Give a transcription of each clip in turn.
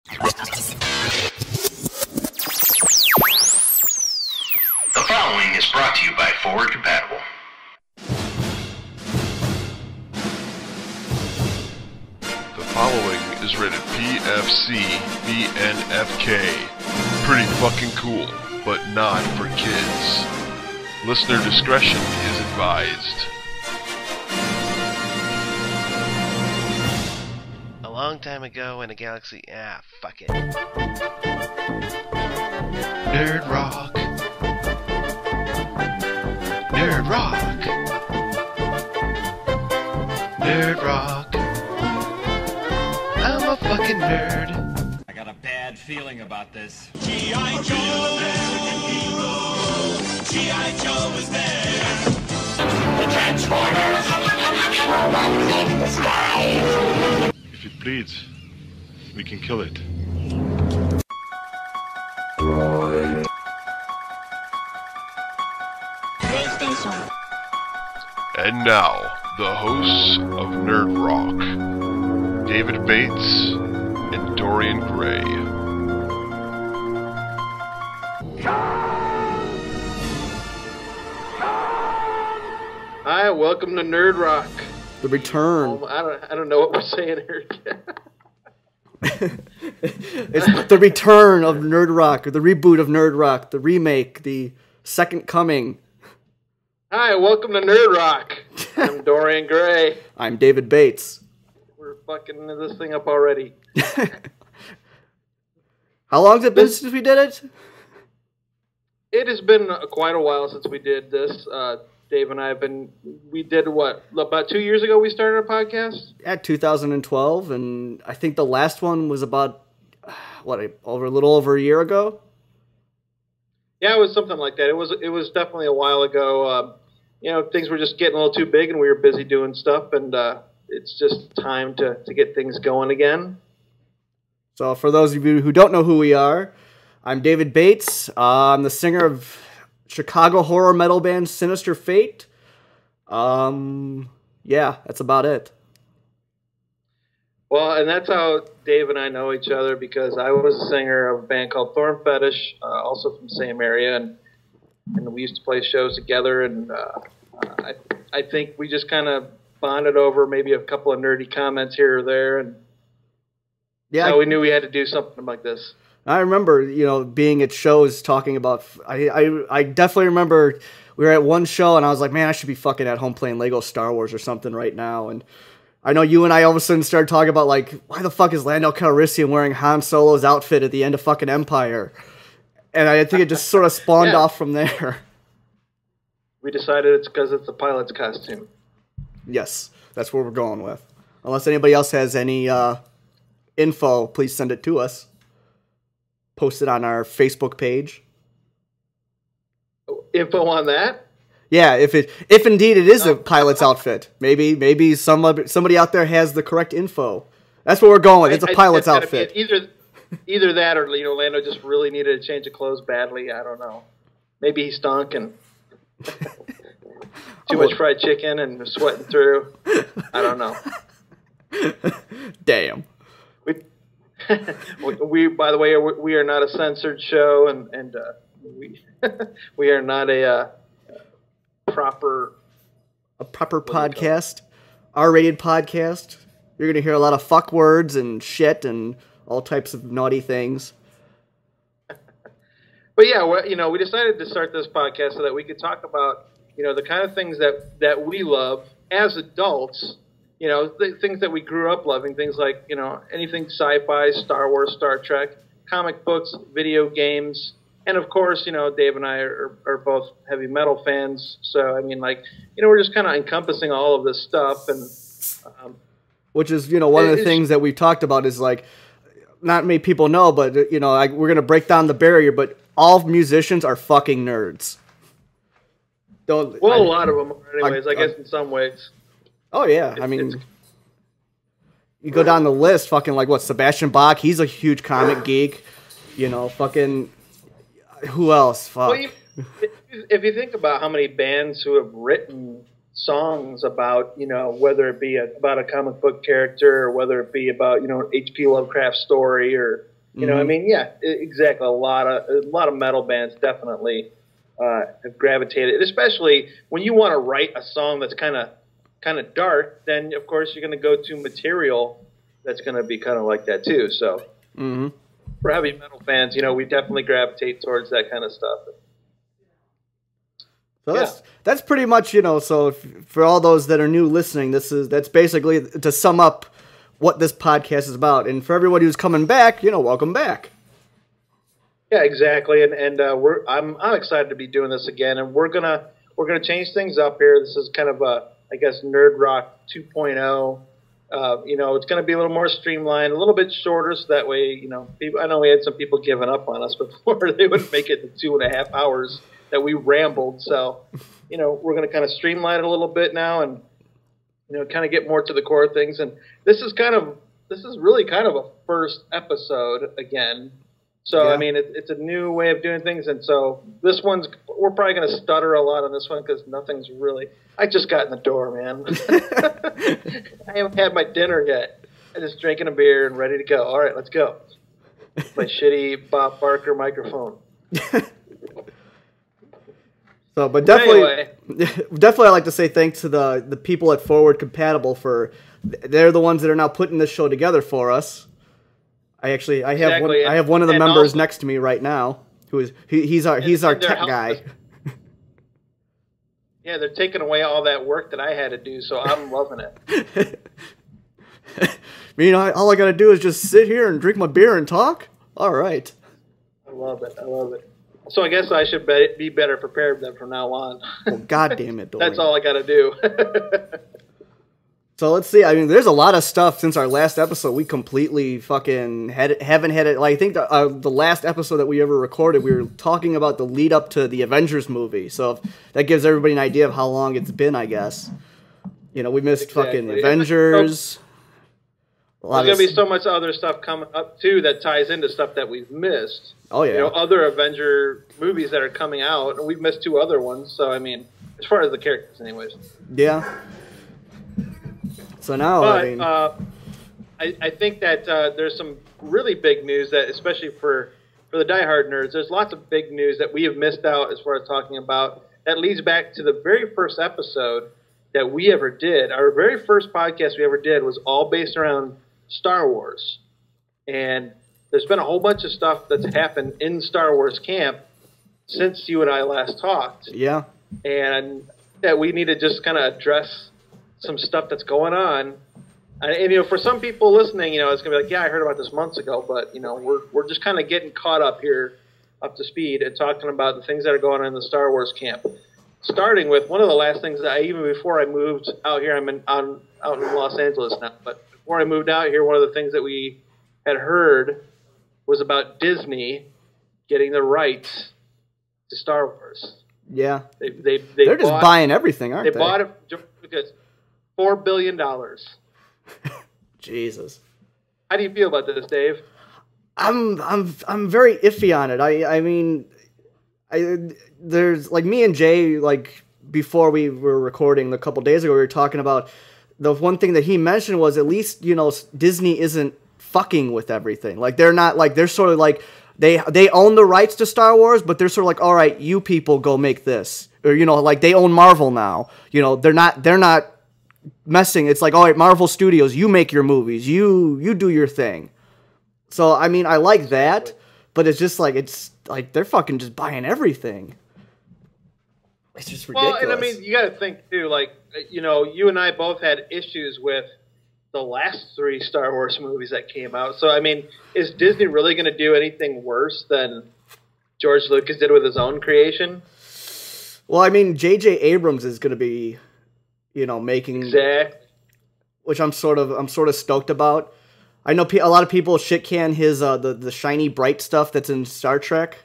The following is brought to you by FWD Compatible. The following is rated PFC BNFK. Pretty fucking cool, but not for kids. Listener discretion is advised. A long time ago in a galaxy... fuck it. Nerd Rock. Nerd Rock. Nerd Rock. I'm a fucking nerd. I got a bad feeling about this. G.I. Joe, American hero. G.I. Joe is there. The Transformers in the sky. If it bleeds, we can kill it. PlayStation. And now, the hosts of Nerd Rock, David Bates and Dorian Gray. Hi, welcome to Nerd Rock. The return. I don't know what we're saying here. It's the return of Nerd Rock, or the reboot of Nerd Rock, the remake, the second coming. Hi, welcome to Nerd Rock. I'm Dorian Gray. I'm David Bates. We're fucking this thing up already. How long has it been since we did it? It has been quite a while since we did this. Dave and I we did what, about 2 years ago we started a podcast? Yeah, 2012, and I think the last one was about, a little over a year ago? Yeah, it was something like that. It was definitely a while ago. Things were just getting a little too big, and we were busy doing stuff, and it's just time to get things going again. So for those of you who don't know who we are, I'm David Bates. I'm the singer of Chicago horror metal band Sinister Fate. Yeah, that's about it. Well, and that's how Dave and I know each other, because I was a singer of a band called Thorn Fetish, also from the same area, and we used to play shows together, and I think we just kind of bonded over maybe a couple of nerdy comments here or there, and we knew we had to do something like this. I remember, being at shows talking about... I definitely remember we were at one show, and I was like, man, I should be fucking at home playing Lego Star Wars or something right now, and I know you and I all of a sudden started talking about, like, why the fuck is Lando Calrissian wearing Han Solo's outfit at the end of fucking Empire? And I think it just sort of spawned off from there. We decided it's because it's the pilot's costume. Yes, that's where we're going with. Unless anybody else has any info, please send it to us. Post it on our Facebook page. Info on that? Yeah, if indeed it is a pilot's outfit, maybe somebody out there has the correct info. That's what we're going with. It's a pilot's outfit. Either that, or Lando just really needed a change of clothes badly. I don't know. Maybe he stunk and too much fried chicken and was sweating through. I don't know. Damn. We by the way, we are not a censored show, and we are not a proper podcast, R-rated podcast. You're gonna hear a lot of fuck words and shit and all types of naughty things. But yeah, we decided to start this podcast so that we could talk about the kind of things that we love as adults. Things that we grew up loving, things like, anything sci-fi, Star Wars, Star Trek, comic books, video games, and of course, Dave and I are both heavy metal fans, so, we're just kind of encompassing all of this stuff, and... Which is, one of the things that we've talked about is, like, not many people know, but, we're going to break down the barrier, but all musicians are fucking nerds. A lot of them are anyways, I guess in some ways. Oh, yeah. You go down the list, fucking, like, Sebastian Bach, he's a huge comic geek. Fucking, who else? Fuck. Well, if you think about how many bands who have written songs about, whether it be about a comic book character or whether it be about, H.P. Lovecraft's story or, You know, I mean, yeah, exactly. A lot of metal bands definitely have gravitated, especially when you want to write a song that's kind of dark. Then of course you're going to go to material that's going to be kind of like that too. So for heavy metal fans, you know, we definitely gravitate towards that kind of stuff. So that's pretty much, you know. So for all those that are new listening, that's basically to sum up what this podcast is about. And for everybody who's coming back, you know, welcome back. Yeah, exactly. And I'm excited to be doing this again. And we're gonna change things up here. This is kind of a, I guess, Nerd Rock 2.0. You know, it's going to be a little more streamlined, a little bit shorter, so that way, you know, I know we had some people giving up on us before. They wouldn't make it the 2.5 hours that we rambled. So, you know, we're going to kind of streamline it a little bit now, and you know, kind of get more to the core of things. And this is really kind of a first episode again. So, I mean, it's a new way of doing things. And so we're probably going to stutter a lot on this one because nothing's really, I just got in the door, man. I haven't had my dinner yet. I'm just drinking a beer and ready to go. All right, let's go. My shitty Bob Barker microphone. So, but definitely I'd like to say thanks to the people at Forward Compatible they're the ones that are now putting this show together for us. I have one of the members next to me right now he's our tech guy. Yeah, they're taking away all that work that I had to do, so I'm loving it. You know, all I got to do is just sit here and drink my beer and talk. All right. I love it. So I guess I should be better prepared then from now on. Oh, God damn it, Dorian. That's all I got to do. So let's see. I mean, there's a lot of stuff since our last episode. We completely fucking haven't had it. Like, I think the last episode that we ever recorded, we were talking about the lead up to the Avengers movie. So that gives everybody an idea of how long it's been, I guess. You know, we missed fucking Avengers. There's going to be so much other stuff coming up, too, that ties into stuff that we've missed. Oh, yeah. You know, other Avenger movies that are coming out, and we've missed 2 other ones. So, I mean, as far as the characters, anyways. Yeah. So now, I think that there's some really big news that, especially for the diehard nerds, there's lots of big news that we have missed out as far as talking about. That leads back to the very first episode that we ever did. Our very first podcast we ever did was all based around Star Wars. And there's been a whole bunch of stuff that's happened in Star Wars camp since you and I last talked. Yeah. And that we need to just kind of address some stuff that's going on. And, you know, for some people listening, you know, it's going to be like, yeah, I heard about this months ago, but, you know, we're just kind of getting caught up here, up to speed, and talking about the things that are going on in the Star Wars camp. Starting with one of the last things that even before I moved out here, out in Los Angeles now, but before I moved out here, one of the things that we had heard was about Disney getting the rights to Star Wars. Yeah. They're just buying everything, aren't they? They bought it because $4 billion. Jesus. How do you feel about this, Dave? I'm very iffy on it. I mean, there's like me and Jay, like before we were recording a couple days ago, we were talking about the one thing that he mentioned was at least, you know, Disney isn't fucking with everything. Like they're not like, they're sort of like, they own the rights to Star Wars, but they're sort of like, all right, you people go make this. Or, you know, like they own Marvel now. You know, they're not messing. It's like, all right, Marvel Studios, you make your movies. You do your thing. So, I mean, I like that, but it's like they're fucking just buying everything. It's just ridiculous. Well, and I mean, you got to think too, like, you know, you and I both had issues with the last 3 Star Wars movies that came out. So, I mean, is Disney really going to do anything worse than George Lucas did with his own creation? Well, I mean, J.J. Abrams is going to be, you know, making... Exactly. Which I'm sort of stoked about. I know a lot of people shit can his the shiny bright stuff that's in Star Trek.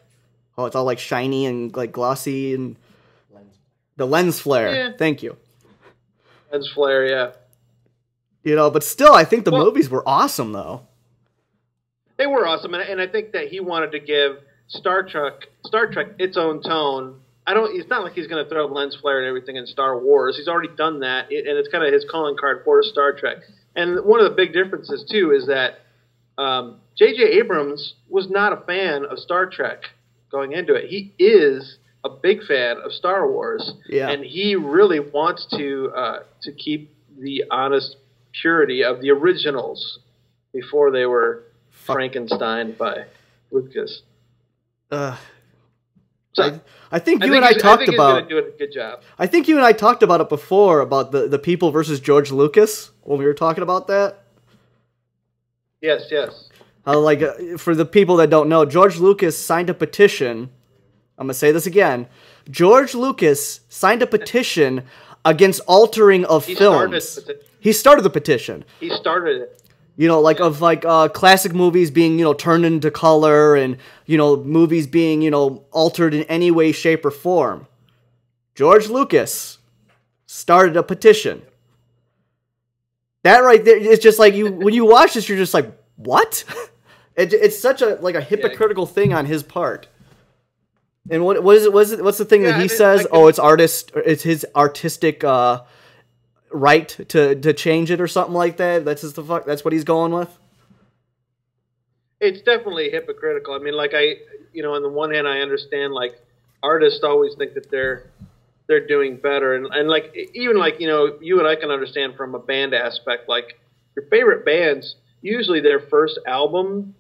Oh, it's all like shiny and like glossy and the lens flare. Yeah. Thank you. Lens flare, yeah. You know, but still, I think the movies were awesome though. They were awesome, and I think that he wanted to give Star Trek its own tone. It's not like he's going to throw lens flare and everything in Star Wars. He's already done that, and it's kind of his calling card for Star Trek. And one of the big differences, too, is that J.J. Abrams was not a fan of Star Trek going into it. He is a big fan of Star Wars, and he really wants to keep the honest purity of the originals before they were Frankenstein by Lucas. So I think you and I talked about. He's going to do a good job. I think you and I talked about it before about the people versus George Lucas when we were talking about that. Yes. For the people that don't know, George Lucas signed a petition. I'm gonna say this again. George Lucas signed a petition against altering of films. He started the petition. He started it. Classic movies being, turned into color and, movies being, altered in any way, shape, or form. George Lucas started a petition. That right there, it's just like when you watch this, you're just like, what? It's such a hypocritical thing on his part. And what's the thing that he says? It's his artistic right to change it or something like that. That's what he's going with. It's definitely hypocritical. I mean, on the one hand, I understand artists always think that they're doing better, and you and I can understand from a band aspect, like your favorite bands, usually their first album,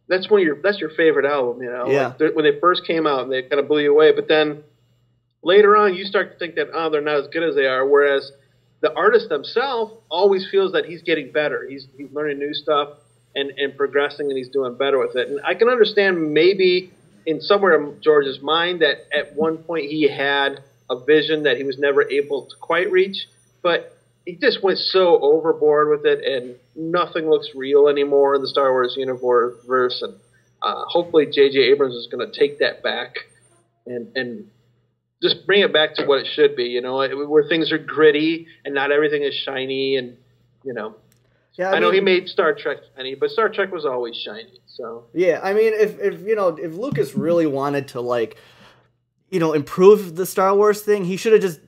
that's your favorite album, when they first came out and they kind of blew you away, but then later on you start to think that they're not as good as they are, whereas the artist himself always feels that he's getting better. He's learning new stuff and progressing, and he's doing better with it. And I can understand maybe in somewhere in George's mind that at one point he had a vision that he was never able to quite reach, but he just went so overboard with it, and nothing looks real anymore in the Star Wars universe. And hopefully J.J. Abrams is going to take that back and just bring it back to what it should be, where things are gritty and not everything is shiny. And yeah, I know he made Star Trek shiny, but Star Trek was always shiny. So yeah, I mean, if Lucas really wanted to improve the Star Wars thing, he should have just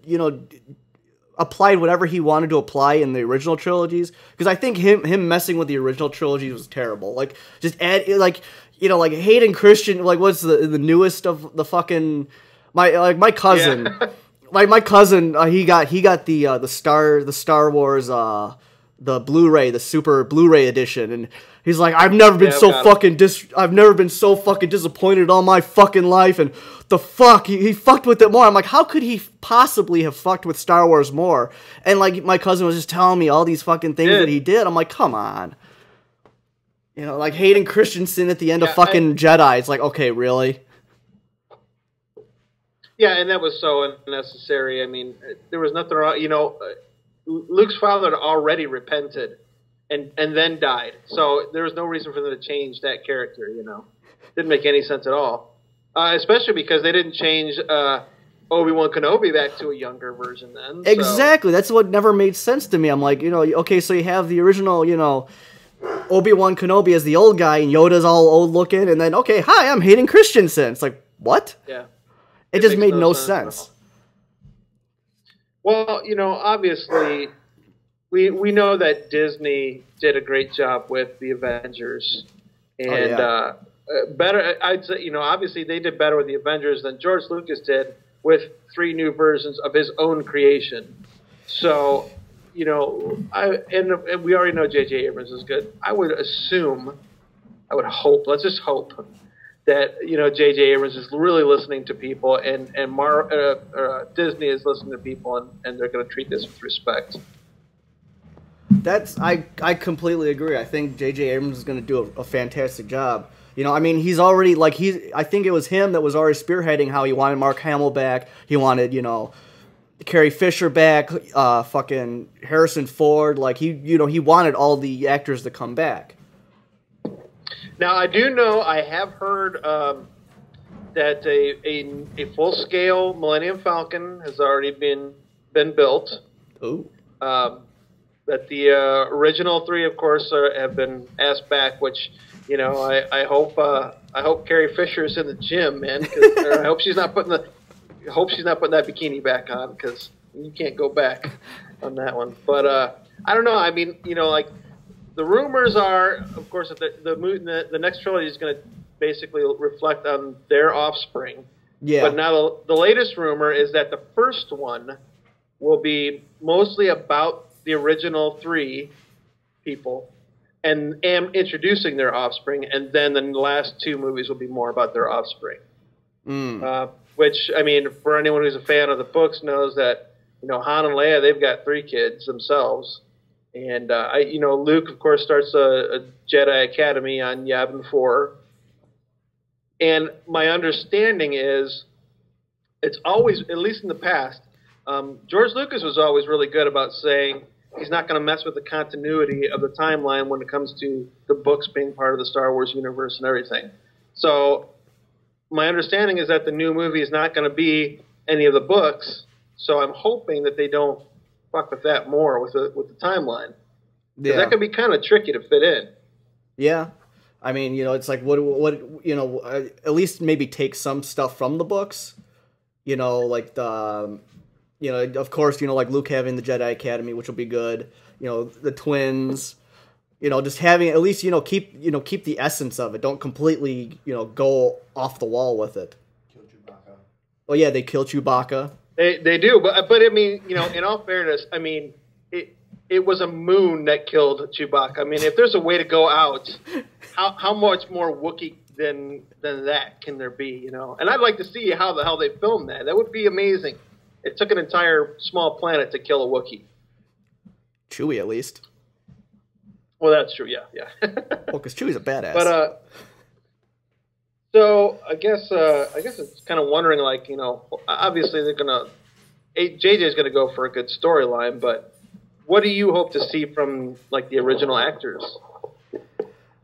applied whatever he wanted to apply in the original trilogies, because I think him messing with the original trilogies was terrible. Just add Hayden Christian, what's the newest of the fucking my cousin. Yeah. my cousin, he got the Star Wars the Blu-ray, the Super Blu-ray edition, and he's like, I've never been so fucking disappointed in all my fucking life, and the fuck he fucked with it more. I'm like, how could he possibly have fucked with Star Wars more? And my cousin was just telling me all these fucking things that he did. I'm like, come on. Hayden Christensen at the end of fucking Jedi. It's like, okay, really? Yeah, and that was so unnecessary. I mean, there was nothing wrong. Luke's father had already repented and then died. So there was no reason for them to change that character, Didn't make any sense at all. Especially because they didn't change Obi-Wan Kenobi back to a younger version then. So. Exactly. That's what never made sense to me. I'm like, okay, so you have the original, Obi-Wan Kenobi as the old guy and Yoda's all old looking, and then, okay, hi, I'm Hayden Christensen. It's like, what? Yeah. It just made no sense. Well, obviously, we know that Disney did a great job with the Avengers, and better. I'd say, obviously they did better with the Avengers than George Lucas did with 3 new versions of his own creation. So, and we already know J.J. Abrams is good. I would hope. Let's just hope that J.J. Abrams is really listening to people, and Disney is listening to people, and they're going to treat this with respect. I completely agree. I think J.J. Abrams is going to do a fantastic job. He's already I think it was him that was already spearheading how he wanted Mark Hamill back. He wanted Carrie Fisher back, fucking Harrison Ford. He wanted all the actors to come back. Now, I do know, I have heard that a full-scale Millennium Falcon has already been built. Ooh. That the original 3, of course, have been asked back, which, I hope Carrie Fisher's in the gym, man. I hope she's not putting that bikini back on, because you can't go back on that one. But I don't know. I mean, the rumors are, of course, that the next trilogy is going to basically reflect on their offspring. Yeah. But now the latest rumor is that the first one will be mostly about the original 3 people and introducing their offspring, and then the last 2 movies will be more about their offspring. Which, I mean, for anyone who's a fan of the books knows that, Han and Leia, they've got 3 kids themselves. And, Luke, of course, starts a Jedi Academy on Yavin 4. And my understanding is it's always, at least in the past, George Lucas was always really good about saying he's not going to mess with the continuity of the timeline when it comes to the books being part of the Star Wars universe and everything. So my understanding is that the new movie is not going to be any of the books, so I'm hoping that they don't fuck with that more with the timeline. Because that could be kind of tricky to fit in. Yeah. I mean, it's like, at least maybe take some stuff from the books. Like the, of course, like Luke having the Jedi Academy, which will be good. The twins, just having at least, keep the essence of it. Don't completely, go off the wall with it. Kill Chewbacca. Oh yeah, they kill Chewbacca. They do, but I mean, in all fairness, I mean, it was a moon that killed Chewbacca. I mean, if there's a way to go out, how much more Wookiee than that can there be? And I'd like to see how the hell they filmed that. That would be amazing. It took an entire small planet to kill a Wookiee. Chewie, at least. Well, that's true. Yeah. Well, because Chewie's a badass. But so I guess it's kind of wondering, like, obviously they're gonna JJ's gonna go for a good storyline, but what do you hope to see from like the original actors?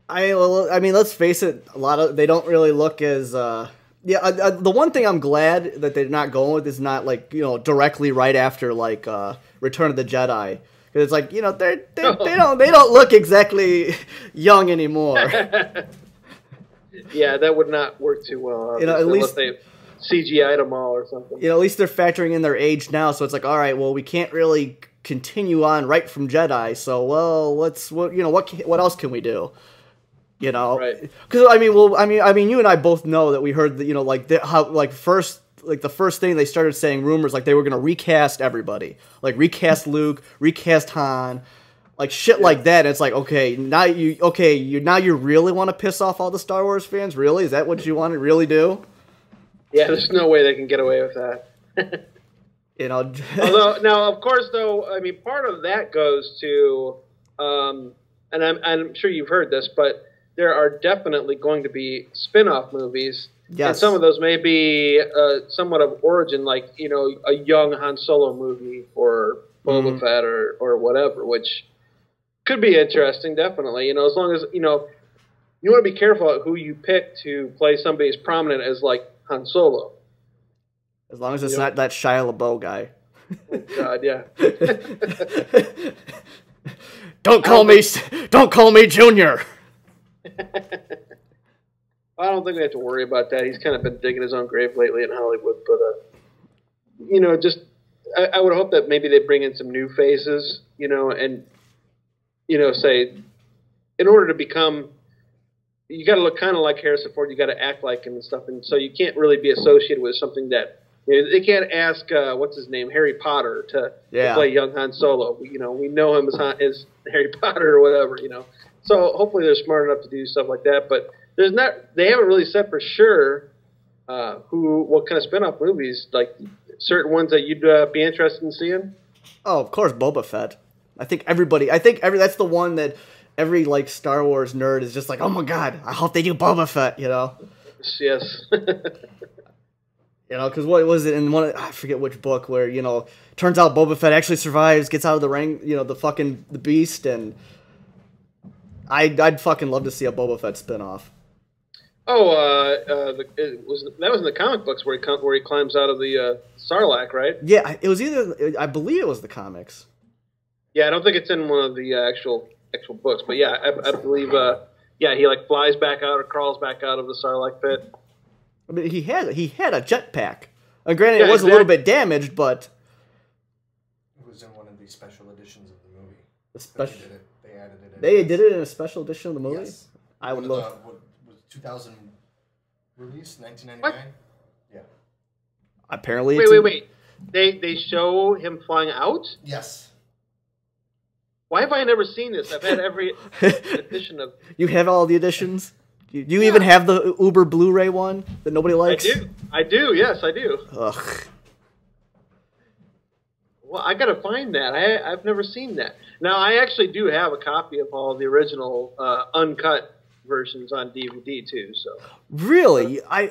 I mean, let's face it, they don't really look as the one thing I'm glad that they're not going with is not like directly right after like Return of the Jedi, because it's like they don't look exactly young anymore. Yeah, that would not work too well. At least they CGI'd them all or something. At least they're factoring in their age now, so it's like, all right, well, we can't really continue on right from Jedi, so what else can we do? Right? Because I mean, you and I both know that we heard that the first thing they started saying rumors like they were gonna recast everybody, like recast Luke, recast Han. Like shit like that. It's like, now you really want to piss off all the Star Wars fans? Really? Is that what you want to really do? Yeah, there's no way they can get away with that. Although now, of course, though, I mean, part of that goes to, and I'm sure you've heard this, but there are definitely going to be spin-off movies. Yes. And some of those may be somewhat of origin, like a young Han Solo movie or Boba Fett or whatever, which could be interesting, definitely. As long as, you want to be careful who you pick to play somebody as prominent as, like, Han Solo. As long as it's not that Shia LaBeouf guy. Oh, God, yeah. Don't call me Junior. I don't think we have to worry about that. He's kind of been digging his own grave lately in Hollywood. But, I would hope that maybe they bring in some new faces, and say, in order to become, you got to look kind of like Harrison Ford, you got to act like him and stuff, and so you can't really be associated with something that, they can't ask, what's his name, Harry Potter to play young Han Solo. We know him as Harry Potter or whatever, So hopefully they're smart enough to do stuff like that, but they haven't really said for sure what kind of spin-off movies, like certain ones that you'd be interested in seeing. Oh, of course, Boba Fett. I think that's the one that every like Star Wars nerd is just like, oh my god, I hope they do Boba Fett, Yes. Because what was it in one? I forget which book where turns out Boba Fett actually survives, gets out of the ring, the beast, and I'd fucking love to see a Boba Fett spinoff. Oh, that was in the comic books where he climbs out of the Sarlacc, right? Yeah, it was I believe it was the comics. Yeah, I don't think it's in one of the actual books, but yeah, I believe, he like flies back out or crawls back out of the Sarlacc pit. I mean, he had a jetpack. Granted, it was a little bit damaged, but it was in one of the special editions of the movie. The special. They added it in. They did it in a special edition of the movie? Yes. I would look. look. What was 2000 release? 1999? Yeah. Apparently Wait. They show him flying out? Yes. Why have I never seen this? I've had every edition of... You have all the editions? You even have the Uber Blu-ray one that nobody likes? I do, yes, I do. Ugh. Well, I gotta find that. I've never seen that. Now, I actually do have a copy of all the original uncut versions on DVD, too, so... Really? I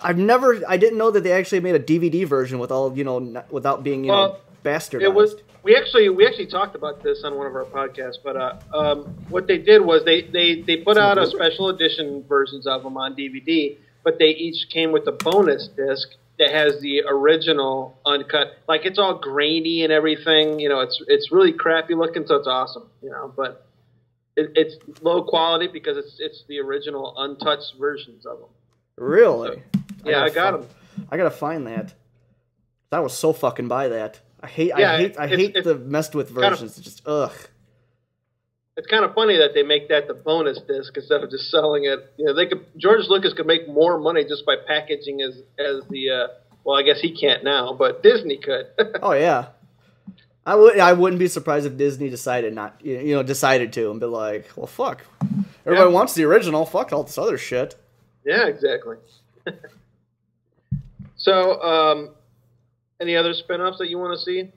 didn't know that they actually made a DVD version with all, without being, bastardized. It was... We actually talked about this on one of our podcasts, but what they did was they put out a special edition versions of them on DVD, but they each came with a bonus disc that has the original uncut. Like, it's all grainy and everything. It's really crappy looking, so it's awesome. But it's low quality because it's the original untouched versions of them. Really? So, yeah, I got them. I gotta find that. I was so fucking buy that. I hate the messed with versions. It's just ugh. It's kind of funny that they make that the bonus disc instead of just selling it. George Lucas could make more money just by packaging as the. Well, I guess he can't now, but Disney could. Oh yeah, I wouldn't be surprised if Disney decided to and be like, well, fuck, everybody wants the original. Fuck all this other shit. Yeah, exactly. So, any other spin-offs that you want to see?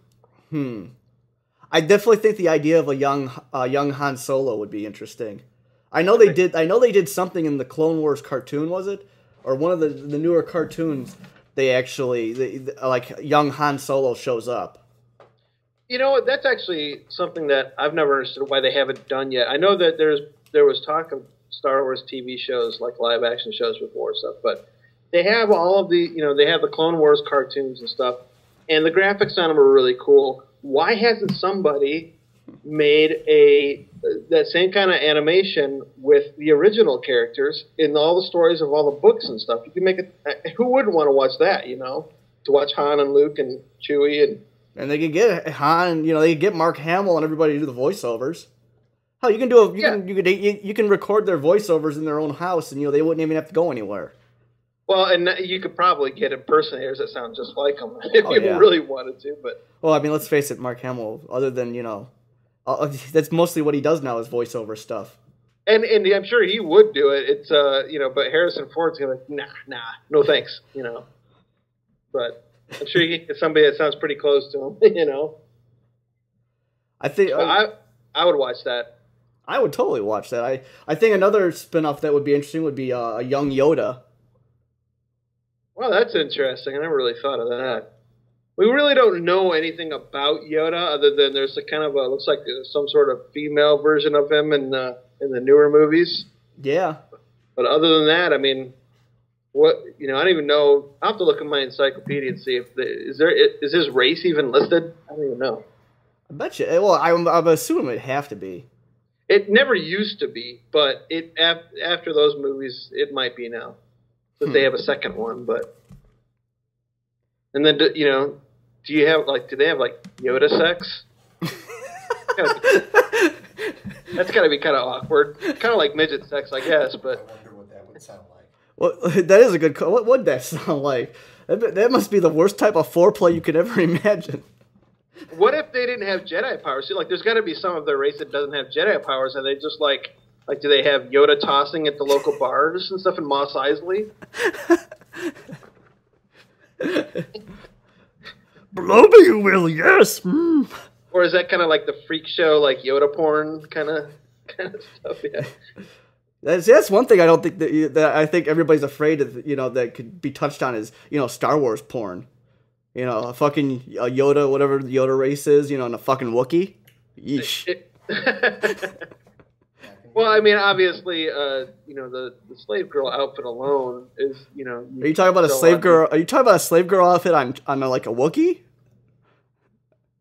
I definitely think the idea of a young Han Solo would be interesting. I know they did something in the Clone Wars cartoon, was it? Or one of the newer cartoons, like young Han Solo shows up. That's actually something that I've never understood why they haven't done yet. I know that there was talk of Star Wars TV shows, like live action shows before and stuff, but they have all of the, they have the Clone Wars cartoons and stuff, and the graphics on them are really cool. Why hasn't somebody made that same kind of animation with the original characters in all the stories of all the books and stuff? You can make it. Who wouldn't want to watch that? To watch Han and Luke and Chewie and they can get Han. They can get Mark Hamill and everybody to do the voiceovers. Hell, you can do you can record their voiceovers in their own house, and they wouldn't even have to go anywhere. Well, and you could probably get impersonators that sound just like them if you really wanted to. But let's face it, Mark Hamill. Other than that's mostly what he does now is voiceover stuff. And I'm sure he would do it. It's but Harrison Ford's gonna nah, no thanks. But I'm sure you can get somebody that sounds pretty close to him. I think I would watch that. I would totally watch that. I think another spinoff that would be interesting would be a young Yoda. Well, that's interesting. I never really thought of that. We really don't know anything about Yoda other than there's a kind of looks like some sort of female version of him in the newer movies. Yeah. But other than that, I mean, what I don't even know. I'll have to look at my encyclopedia and see if is his race even listed. I don't even know. I bet you. Well, I'm assuming it'd have to be. It never used to be, but after those movies, it might be now. If they have a second one, and then do you have do they have Yoda sex? That's gotta be kind of awkward, kind of like midget sex, I guess. But I wonder what that would sound like. Well, that is a good. What would that sound like? That must be the worst type of foreplay you could ever imagine. What if they didn't have Jedi powers? See, there's got to be some of their race that doesn't have Jedi powers, and they just do they have Yoda tossing at the local bars and stuff in Mos Eisley? Blow me, you will, yes. Mm. Or is that kind of like the freak show, Yoda porn kind of stuff? Yeah. That's one thing I don't think that I think everybody's afraid of. That could be touched on is Star Wars porn. A fucking Yoda, whatever the Yoda race is. And a fucking Wookiee. Yeesh. Well, I mean, obviously, the slave girl outfit alone is, Are you talking about a slave girl? Are you talking about a slave girl outfit on a Wookiee?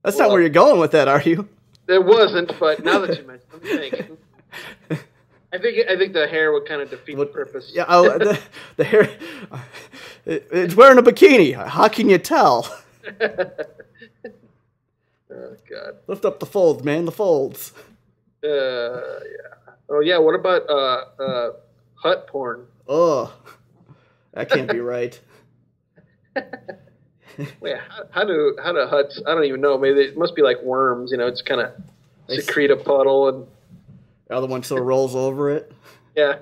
That's not where you're going with that, are you? It wasn't, but now that you mention it, I think the hair would kind of defeat the purpose. Yeah, the hair. It's wearing a bikini. How can you tell? Oh God! Lift up the folds, man. The folds. Yeah. Oh yeah. What about hut porn? Oh, that can't be right. Wait, how do huts? I don't even know. Maybe it must be like worms. It's kind of secrete a puddle and. The other one sort of rolls over it. Yeah,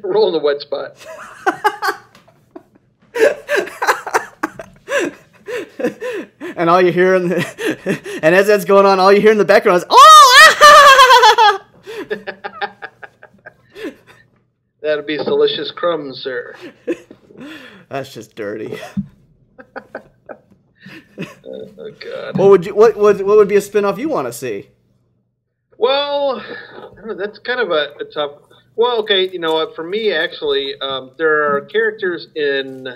roll in the wet spot. And all you hear and as that's going on, all you hear in the background is, "Oh!" That'd be delicious crumbs, sir. That's just dirty. Oh God. What would be a spinoff you want to see? Well, I don't know, that's kind of a tough. Well, okay, you know what? For me, actually, there are characters in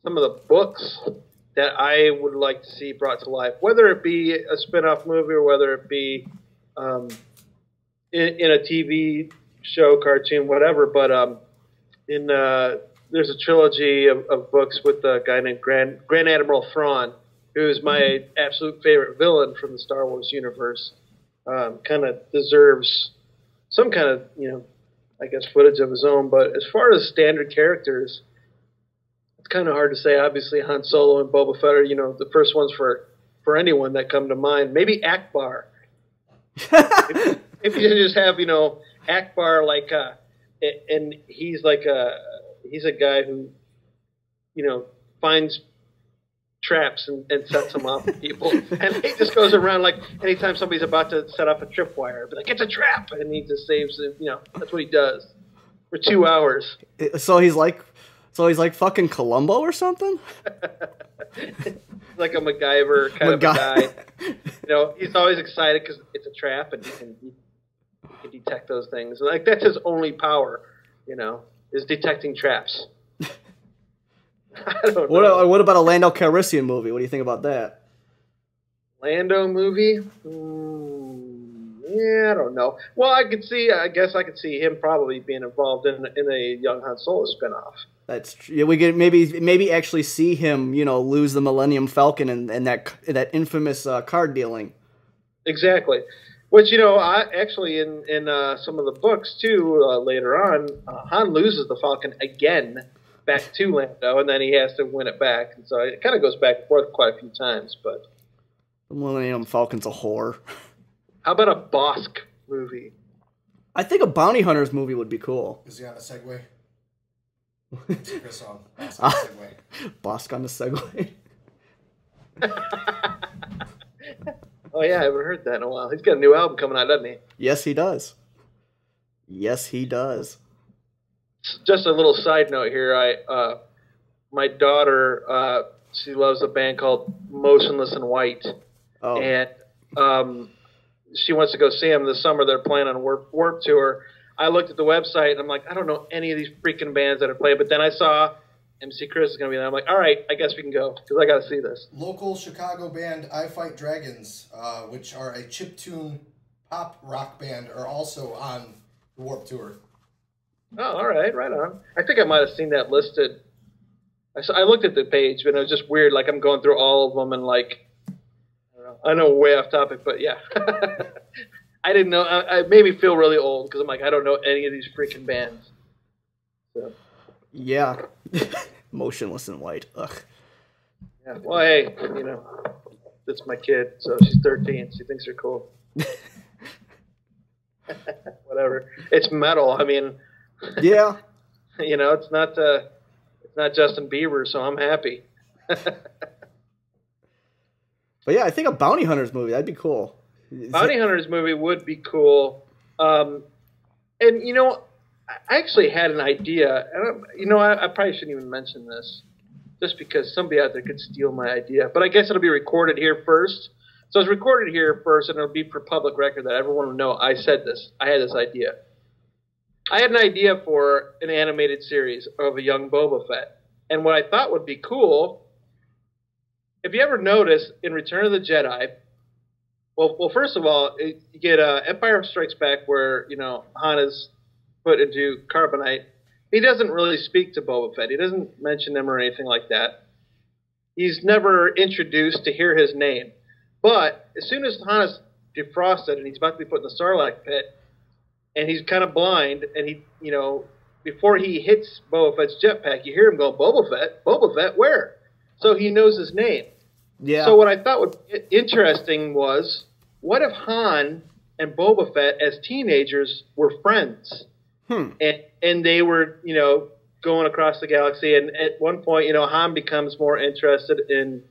some of the books that I would like to see brought to life, whether it be a spin-off movie or whether it be in a TV show, cartoon, whatever. But there's a trilogy of books with a guy named Grand Admiral Thrawn, who is my absolute favorite villain from the Star Wars universe. Kind of deserves some kind of, I guess, footage of his own. But as far as standard characters, it's kind of hard to say. Obviously, Han Solo and Boba Fett are, the first ones for anyone that come to mind. Maybe Akbar. if you just have, Akbar and he's he's a guy who, finds traps and sets them up for people, and he just goes around like anytime somebody's about to set up a tripwire, but like, it's a trap, and he just saves it. That's what he does for 2 hours. So he's like fucking Columbo or something. Like a MacGyver kind of a guy. He's always excited because it's a trap, and he can detect those things. And like that's his only power, is detecting traps. I don't know. What about a Lando Calrissian movie? What do you think about that? Lando movie? Yeah, I don't know. Well, I guess I could see him probably being involved in a Young Han Solo spinoff. That's true. Yeah, we could maybe actually see him, lose the Millennium Falcon and that infamous card dealing. Exactly. Which, I actually in some of the books too, later on, Han loses the Falcon again back to Lando, and then he has to win it back. And so it kind of goes back and forth quite a few times. But the Millennium Falcon's a whore. How about a Bosk movie? I think a Bounty Hunters movie would be cool. Is he on a Segway? It's a Chris song. Bosk on a Segway. Bosk on the Segway. Oh yeah, I haven't heard that in a while. He's got a new album coming out, doesn't he? Yes, he does. Yes, he does. Just a little side note here. My daughter, she loves a band called Motionless in White, and she wants to go see them this summer. They're playing on Warp Tour. I looked at the website and I'm like, I don't know any of these freaking bands that are playing. But then I saw MC Chris is going to be there. I'm like, all right, I guess we can go because I got to see this. Local Chicago band I Fight Dragons, which are a chiptune pop rock band, are also on the Warp Tour. Oh, all right, right on. I think I might have seen that listed. I looked at the page, but it was just weird. Like I'm going through all of them and like, I know way off topic, but yeah. I didn't know. I made me feel really old because I'm like, I don't know any of these freaking bands. So. Yeah. Motionless in White. Ugh. Yeah. Well, hey, that's my kid. So she's 13. She thinks they're cool. Whatever. It's metal. I mean. Yeah. It's not Justin Bieber, so I'm happy. But yeah, I think a Bounty Hunters movie, that'd be cool. Bounty Hunters movie would be cool. And I actually had an idea, and I probably shouldn't even mention this, just because somebody out there could steal my idea. But I guess it'll be recorded here first. So it's recorded here first, and it'll be for public record that everyone will know I said this. I had this idea. I had an idea for an animated series of a young Boba Fett. And what I thought would be cool, if you ever notice in Return of the Jedi, well, first of all, you get Empire Strikes Back where, Han is put into carbonite. He doesn't really speak to Boba Fett. He doesn't mention him or anything like that. He's never introduced to hear his name. But as soon as Han is defrosted, and he's about to be put in the Sarlacc pit, and he's kind of blind, and he, you know, before he hits Boba Fett's jetpack, you hear him go, Boba Fett, where? So he knows his name. Yeah. So what I thought would be interesting was, what if Han and Boba Fett as teenagers were friends? And they were, you know, going across the galaxy, and at one point, you know, Han becomes more interested in,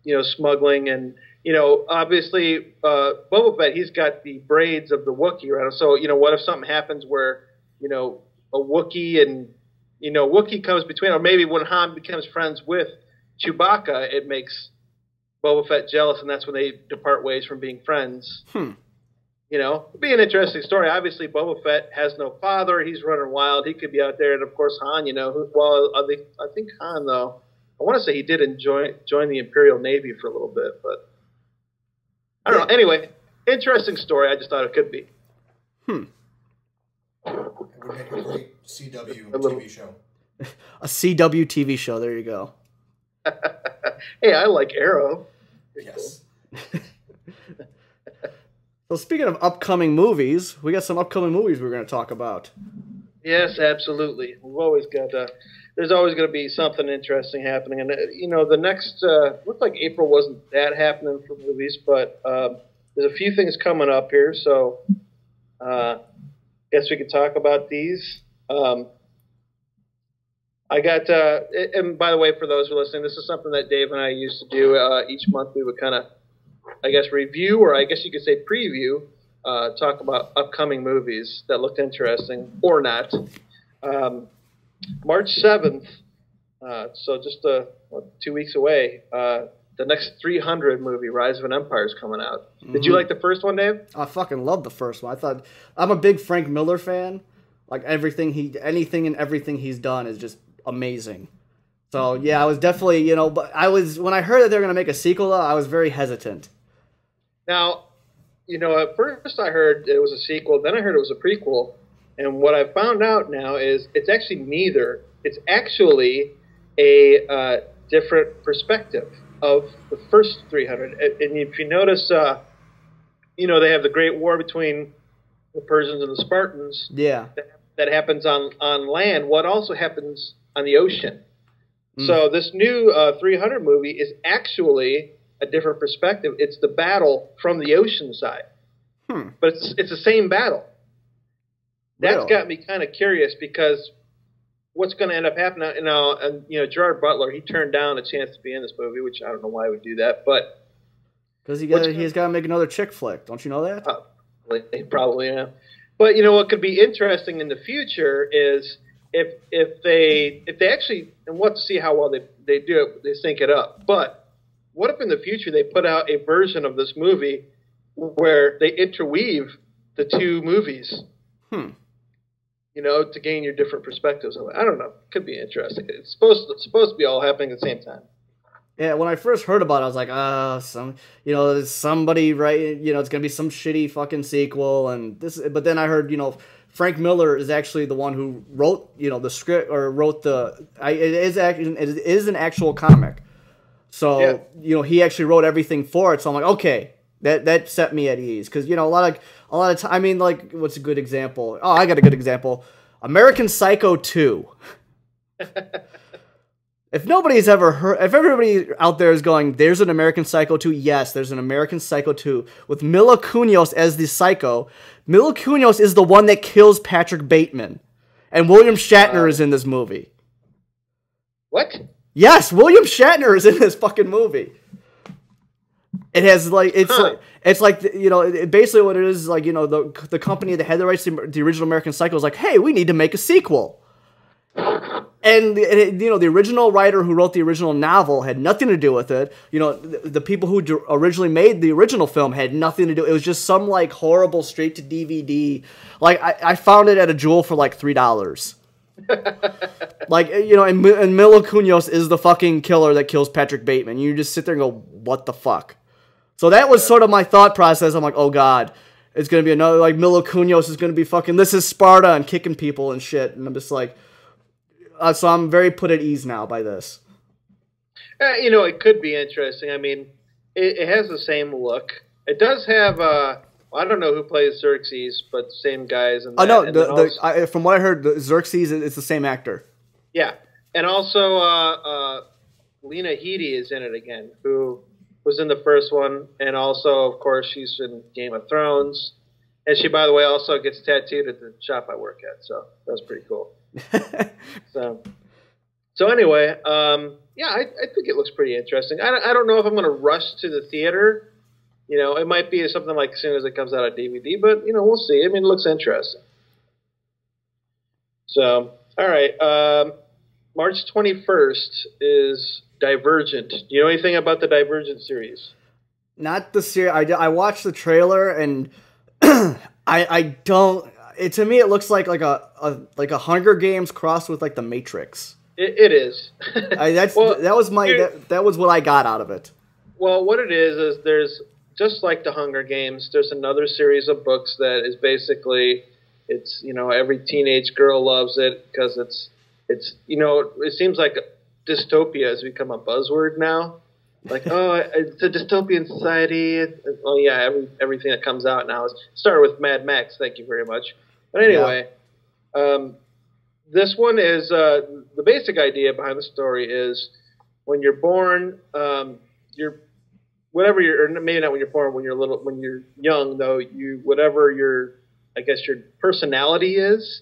you know, smuggling, and, you know, obviously, Boba Fett, he's got the braids of the Wookiee, right? So, you know, what if something happens where, you know, a Wookiee and, you know, Wookiee comes between, or maybe when Han becomes friends with Chewbacca, it makes Boba Fett jealous, and that's when they depart ways from being friends. You know, it'd be an interesting story. Obviously, Boba Fett has no father. He's running wild. He could be out there. And, of course, Han, you know, well, I think Han, though, I want to say he did join the Imperial Navy for a little bit, but I don't know. Anyway, interesting story. I just thought it could be. It would make a great CW TV show. A CW TV show. There you go. Hey, I like Arrow. Yes. So speaking of upcoming movies, we got some upcoming movies we're going to talk about. Yes, absolutely. We've always got. There's always going to be something interesting happening, and you know, the next looks like April wasn't that happening for movies, but there's a few things coming up here, so guess we could talk about these. I got, and by the way, for those who are listening, this is something that Dave and I used to do each month. We would kind of, I guess, review, or I guess you could say preview, talk about upcoming movies that looked interesting or not. March 7th, so just 2 weeks away, the next 300 movie, Rise of an Empire, is coming out. Did you like the first one, Dave? I fucking love the first one. I'm a big Frank Miller fan. Like anything and everything he's done is just amazing. So yeah, I was definitely, you know, but when I heard that they were going to make a sequel, though, I was very hesitant. Now, you know, at first I heard it was a sequel, then I heard it was a prequel, and what I found out now is it's actually neither. It's actually a different perspective of the first 300. And if you notice, you know, they have the Great War between the Persians and the Spartans. Yeah. That happens on land. What also happens on the ocean? So this new 300 movie is actually a different perspective. It's the battle from the ocean side. But it's the same battle. That's Really? got me kind of curious, because what's going to end up happening now, and you know, Gerard Butler, he turned down a chance to be in this movie, which I don't know why he would do that, but Because he's got to make another chick flick. Don't you know that? Probably, yeah. But you know what could be interesting in the future is if they actually, and we'll have to see how well they do it, they sync it up. But what if in the future they put out a version of this movie where they interweave the two movies? You know, to gain your different perspectives of it. I don't know. Could be interesting. It's supposed to be all happening at the same time. Yeah, when I first heard about it, I was like, there's somebody, right? You know, it's gonna be some shitty fucking sequel, and this. But then I heard, you know, Frank Miller is actually the one who wrote, you know, the script, or wrote the. It is an actual comic, so Yeah. you know, he actually wrote everything for it. So I'm like, okay, that set me at ease, because you know, a lot of time. I mean, like, what's a good example? Oh, I got a good example. American Psycho 2. If nobody's ever heard, if everybody out there is going, there's an American Psycho 2, yes, there's an American Psycho 2 with Mila Kunis as the Psycho. Mila Kunis is the one that kills Patrick Bateman. And William Shatner is in this movie. What? Yes, William Shatner is in this fucking movie. It has like, it's like, you know, basically what it is like, you know, the company that had the rights to the original American Psycho is like, hey, we need to make a sequel. And you know, the original writer who wrote the original novel had nothing to do with it. You know, the people who originally made the original film had nothing to do. It was just some like horrible straight to DVD. Like I found it at a Jewel for like $3. Like, you know, and Mila Kunis is the fucking killer that kills Patrick Bateman. You just sit there and go, what the fuck? So that was sort of my thought process. I'm like, oh god, it's gonna be another, like, Mila Kunis is gonna be fucking, this is Sparta and kicking people and shit. And I'm just like. So I'm very put at ease now by this. You know, it could be interesting. I mean, it has the same look. It does have. I don't know who plays Xerxes, but same guys. And oh no, from what I heard, Xerxes is the same actor. Yeah, and also Lena Headey is in it again, who was in the first one, and also, of course, she's in Game of Thrones. And she, by the way, also gets tattooed at the shop I work at, so that's pretty cool. So anyway, yeah, I think it looks pretty interesting. I don't know if I'm going to rush to the theater. You know, it might be something like as soon as it comes out on DVD, but, you know, we'll see. I mean, it looks interesting. So, all right. March 21st is Divergent. Do you know anything about the Divergent series? Not the series. I watched the trailer, and I don't... to me, it looks like a Hunger Games crossed with, like, the Matrix. It is. That was what I got out of it. Well, what it is there's... Just like the Hunger Games, there's another series of books that is basically, it's, you know, every teenage girl loves it because it's, you know, it seems like dystopia has become a buzzword now. Like, oh, it's a dystopian society. Oh yeah, everything that comes out now is started with Mad Max. Thank you very much. But anyway, this one is the basic idea behind the story is when you're born, you're whatever you're, or maybe not when you're born, when you're young though, whatever your personality is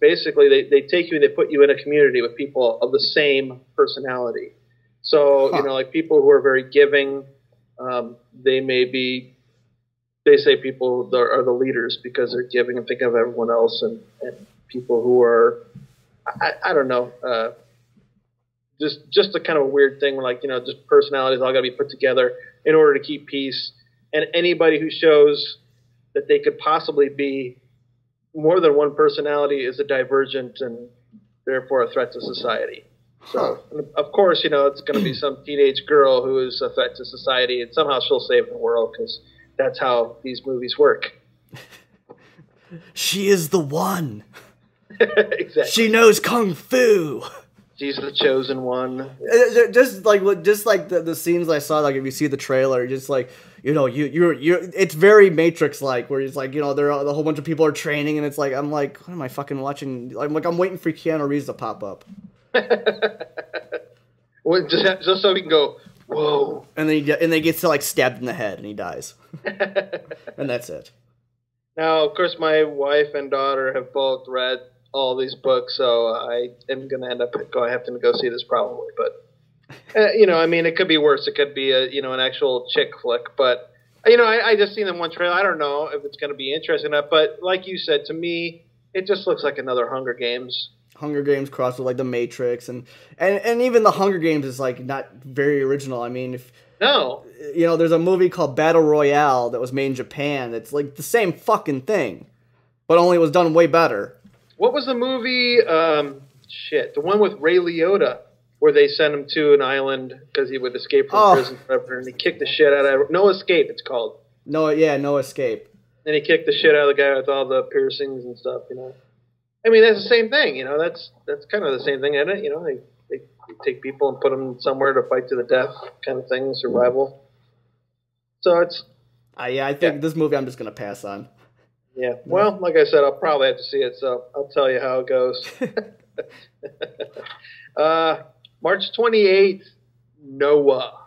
basically they take you and they put you in a community with people of the same personality. So, you know, like people who are very giving, they say people are the leaders because they're giving and thinking of everyone else, and people who are, I don't know, just a kind of a weird thing where, like, you know, just personalities all got to be put together in order to keep peace. And anybody who shows that they could possibly be more than one personality is a divergent and therefore a threat to society. So, of course, you know, it's going to be some teenage girl who is a threat to society, and somehow she'll save the world because that's how these movies work. She is the one. Exactly. She knows kung fu. She's the chosen one. Just like the scenes I saw, like if you see the trailer, just like, you know, you're it's very Matrix-like, where it's like, you know, the whole bunch of people are training, and it's like, I'm like, what am I fucking watching? I'm waiting for Keanu Reeves to pop up. Well, just so he can go, whoa, and then he gets to, like, stabbed in the head and he dies, and that's it. Now, of course, my wife and daughter have both read all these books, so I am going to end up having to go see this probably. But you know, I mean, it could be worse. It could be an actual chick flick. But you know, I just seen them one trailer. I don't know if it's going to be interesting enough. But like you said, to me, it just looks like another Hunger Games. Hunger Games crossed with, like, the Matrix, and even the Hunger Games is, like, not very original. I mean, no, you know, there's a movie called Battle Royale that was made in Japan. It's like the same fucking thing, but only it was done way better. What was the movie? The one with Ray Liotta, where they sent him to an island because he would escape from prison forever, and he kicked the shit out of No Escape. It's called. No Escape. And he kicked the shit out of the guy with all the piercings and stuff. You know. I mean, that's the same thing, you know. That's kind of the same thing, isn't it? You know, they take people and put them somewhere to fight to the death, kind of thing, survival. So it's. I think this movie I'm just gonna pass on. Yeah. Well, like I said, I'll probably have to see it, so I'll tell you how it goes. March 28th, Noah.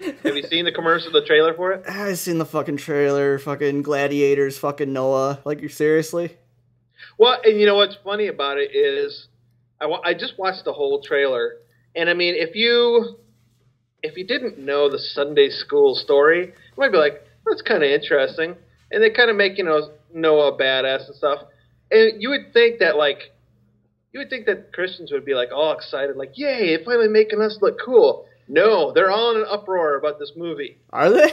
Have you seen the commercial, the trailer for it? I've seen the fucking trailer, fucking gladiators, fucking Noah. Like, you seriously? Well, and you know what's funny about it is, I just watched the whole trailer, and I mean, if you didn't know the Sunday school story, you might be like, that's kind of interesting, and they kind of make, you know, Noah badass and stuff, and you would think that Christians would be like all excited, like, yay, it's finally making us look cool. No, they're all in an uproar about this movie. Are they?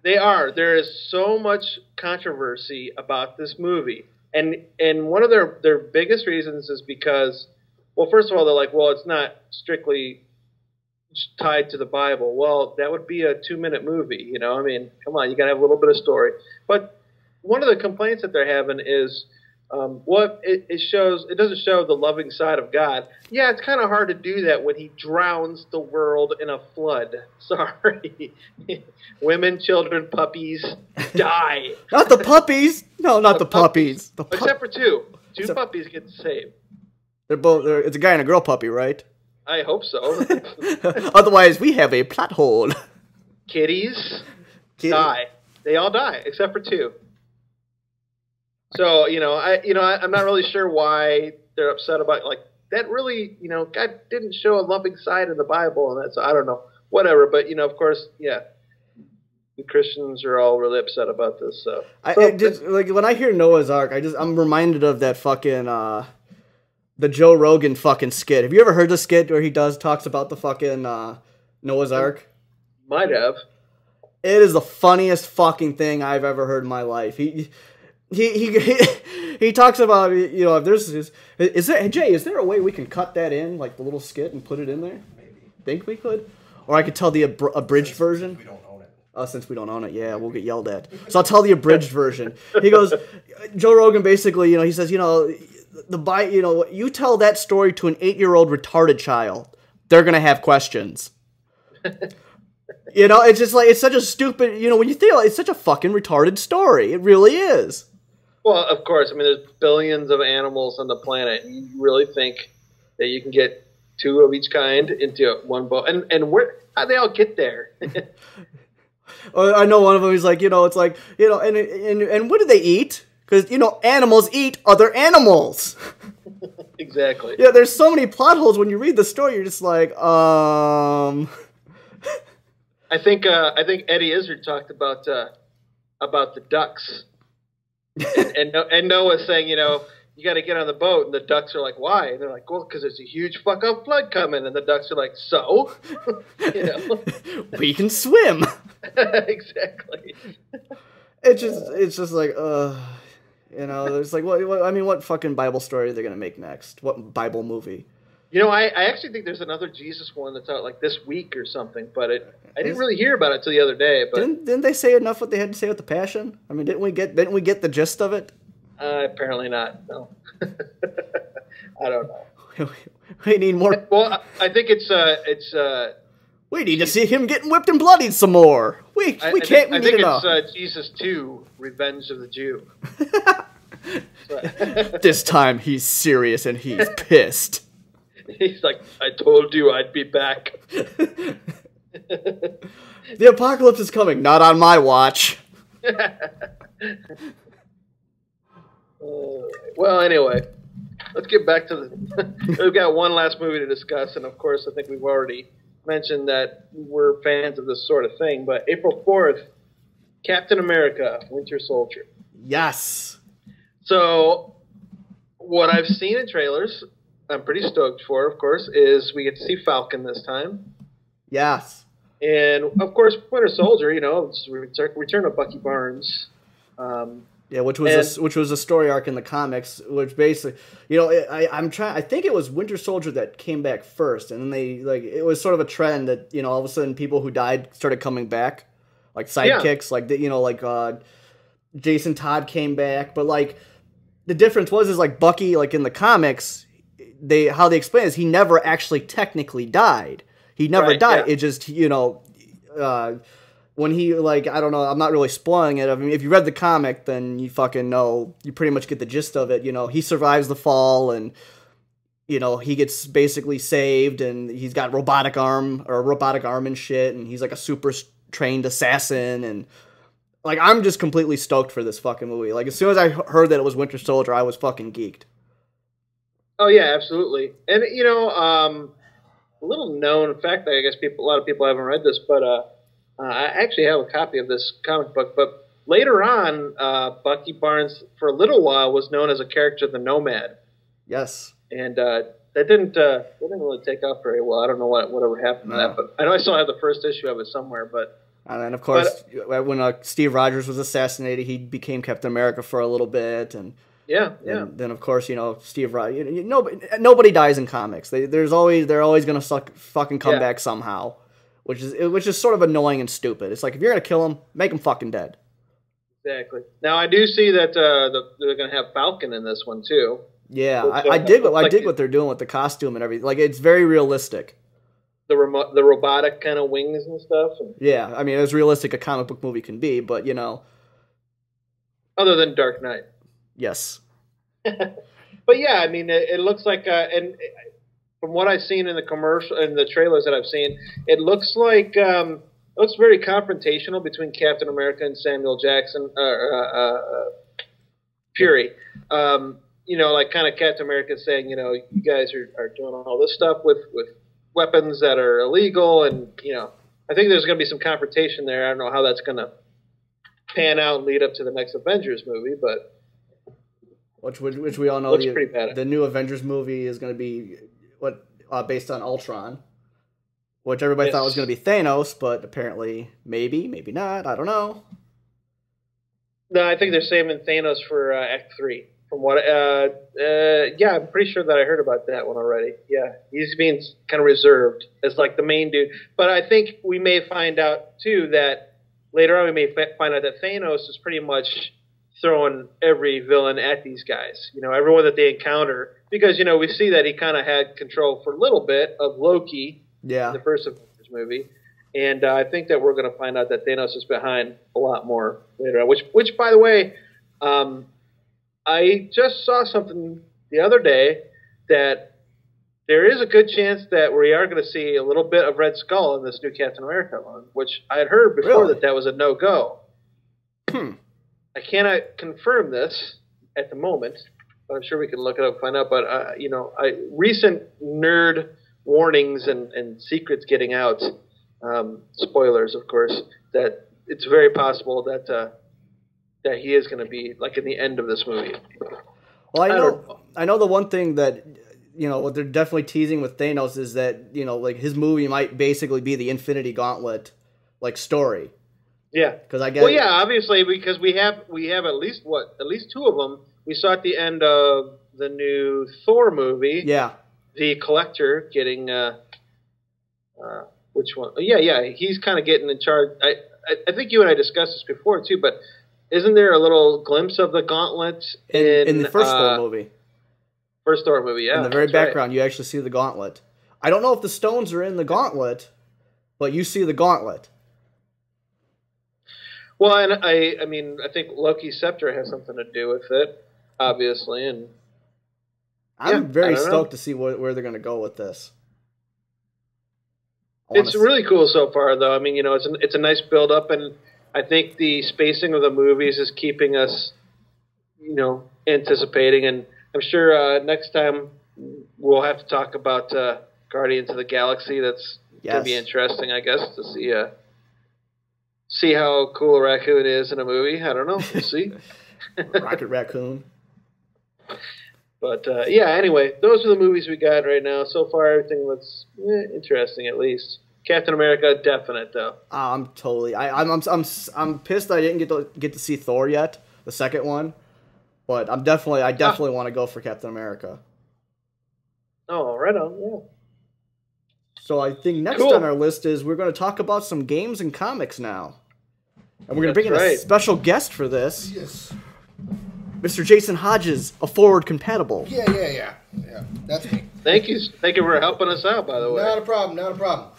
They are. There is so much controversy about this movie. And one of their biggest reasons is because, well, first of all, they're like, well, it's not strictly tied to the Bible. Well, that would be a 2-minute movie, you know? I mean, come on, you got to have a little bit of story. But one of the complaints that they're having is It doesn't show the loving side of God. Yeah, it's kind of hard to do that when he drowns the world in a flood. Sorry. Women, children, puppies die. Not the puppies. No, not the puppies. Except for two. Two puppies get saved. It's a guy and a girl puppy, right? I hope so. Otherwise, we have a plot hole. Kitties die. They all die, except for two. So, I'm not really sure why they're upset about, like, that really, God didn't show a loving side in the Bible, and that's, I don't know, whatever. But, of course, yeah, the Christians are all really upset about this. So, like, when I hear Noah's Ark, I'm reminded of that fucking, the Joe Rogan fucking skit. Have you ever heard the skit where he talks about the fucking, Noah's Ark? Might have. It is the funniest fucking thing I've ever heard in my life. He talks about, if there's is there a way we can cut that in, like the little skit, and put it in there? Maybe. Think we could? Or I could tell the abridged version. We don't own it. Since we don't own it, yeah, we'll get yelled at. So I'll tell the abridged version. He goes, Joe Rogan basically, he says, you tell that story to an 8-year-old retarded child, they're gonna have questions. It's just like, it's such a stupid, when you think, it's such a fucking retarded story. It really is. Well, of course. I mean, there's billions of animals on the planet. You really think that you can get two of each kind into one boat? And how'd they all get there? I know one of them. He's like, it's like, and what do they eat? Because animals eat other animals. Exactly. Yeah, there's so many plot holes when you read the story. You're just like, I think Eddie Izzard talked about the ducks. and Noah's saying, you got to get on the boat, and the ducks are like, why? And they're like, well, because there's a huge fuck up flood coming, and the ducks are like, so, we can swim. Exactly. It's just like, it's like, what fucking Bible story are they gonna make next? What Bible movie? I actually think there's another Jesus one that's out like this week or something, but I didn't really hear about it till the other day. But didn't they say enough what they had to say with the Passion? I mean, didn't we get the gist of it? Apparently not. No. I don't know. We need more. Well, I think it's. We need to see him getting whipped and bloodied some more. We can't. I think it's Jesus 2: Revenge of the Jew. This time he's serious and he's pissed. He's like, I told you I'd be back. The apocalypse is coming, not on my watch. Well, anyway, let's get back to we've got one last movie to discuss, and of course, I think we've already mentioned that we're fans of this sort of thing, but April 4th, Captain America, Winter Soldier. Yes. So, what I've seen in trailers, I'm pretty stoked for, of course, is we get to see Falcon this time. Yes. And, of course, Winter Soldier, it's return of Bucky Barnes. Which was a story arc in the comics, which basically, I think it was Winter Soldier that came back first, and then it was sort of a trend that, all of a sudden people who died started coming back, like sidekicks, Jason Todd came back, but the difference is Bucky, in the comics, how they explain it is he never actually technically died. He never died. Yeah. It just, when he, I don't know, I'm not really spoiling it. I mean, if you read the comic, then you fucking know, you pretty much get the gist of it. He survives the fall, and, he gets basically saved, and he's got robotic arm and shit, and he's like a super trained assassin, and, I'm just completely stoked for this fucking movie. As soon as I heard that it was Winter Soldier, I was fucking geeked. Oh, yeah, absolutely. And, a little known fact that I guess a lot of people haven't read this, but I actually have a copy of this comic book. But later on, Bucky Barnes, for a little while, was known as a character, the Nomad. Yes. And that didn't really take off very well. I don't know whatever happened to that, but I know I still have the first issue of it somewhere. But and then, of course, when Steve Rogers was assassinated, he became Captain America for a little bit, and then of course, Steve Rogers. Nobody dies in comics. They're always gonna fucking come back somehow, which is sort of annoying and stupid. It's like, if you're gonna kill him, make him fucking dead. Exactly. Now I do see that they're going to have Falcon in this one too. Yeah, Which, I dig like what they're doing with the costume and everything. Like, it's very realistic. the robotic kind of wings and stuff. Yeah, I mean, as realistic a comic book movie can be, but Other than Dark Knight. yes. But yeah, I mean, it looks like, and from what I've seen in the commercial, in the trailers that I've seen, it looks like looks very confrontational between Captain America and Samuel Jackson, Fury. Like kind of Captain America saying, you guys are doing all this stuff with weapons that are illegal, and I think there's going to be some confrontation there. I don't know how that's going to pan out and lead up to the next Avengers movie, but Which we all know looks pretty bad. the new Avengers movie is going to be based on Ultron, which everybody thought was going to be Thanos, but apparently maybe not. I don't know. No, I think they're saving Thanos for Act 3. From what, yeah, I'm pretty sure that I heard about that one already. Yeah, he's being kind of reserved as like the main dude. But I think we may find out too that later on we may find out that Thanos is pretty much throwing every villain at these guys. Everyone that they encounter, because we see that he kind of had control for a little bit of Loki. Yeah. In the first Avengers movie. And I think that we're going to find out that Thanos is behind a lot more later on. Which by the way, I just saw something the other day that there is a good chance that we are going to see a little bit of Red Skull in this new Captain America one, which I had heard before that was a no-go. I cannot confirm this at the moment, but I'm sure we can look it up and find out. But, recent nerd warnings and secrets getting out, spoilers, of course, that it's very possible that he is going to be like in the end of this movie. Well, I know the one thing that what they're definitely teasing with Thanos is that like his movie might basically be the Infinity Gauntlet like story. Yeah, because I guess. Well, yeah, obviously because we have at least two of them. We saw at the end of the new Thor movie. Yeah. The Collector getting which one? Yeah, he's kind of getting in charge. I think you and I discussed this before too, but isn't there a little glimpse of the Gauntlet in the first Thor movie? First Thor movie, yeah. In the very background, you actually see the Gauntlet. I don't know if the stones are in the Gauntlet, but you see the Gauntlet. Well, and I mean, I think Loki's scepter has something to do with it, obviously, and I'm very stoked to see where they're going to go with this. It's really cool so far, though. I mean, it's a nice build-up, and I think the spacing of the movies is keeping us, anticipating. And I'm sure next time we'll have to talk about Guardians of the Galaxy. That's going to be interesting, I guess, to see how cool a raccoon is in a movie. I don't know. We'll see. Rocket Raccoon. But, anyway, those are the movies we got right now. So far, everything looks interesting, at least. Captain America, definite, though. I'm totally... I'm pissed I didn't get to see Thor yet, the second one. But I definitely want to go for Captain America. Oh, right on, yeah. So I think next on our list is we're going to talk about some games and comics now. And we're going to bring in a special guest for this. Yes. Mr. Jason Hodges, a Forward Compatible. Yeah. That's me. Thank you for helping us out, by the way. Not a problem.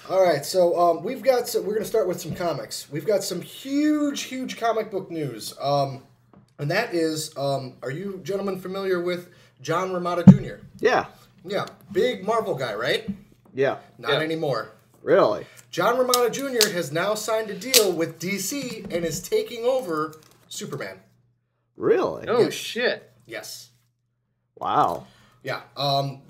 All right, so we're going to start with some comics. We've got some huge comic book news. And that is, are you gentlemen familiar with John Romita Jr.? Yeah. Yeah, big Marvel guy, right? Yeah. Not anymore. Really? John Romita Jr. has now signed a deal with DC and is taking over Superman. Really? Oh, shit. Yes. Wow. Yeah. I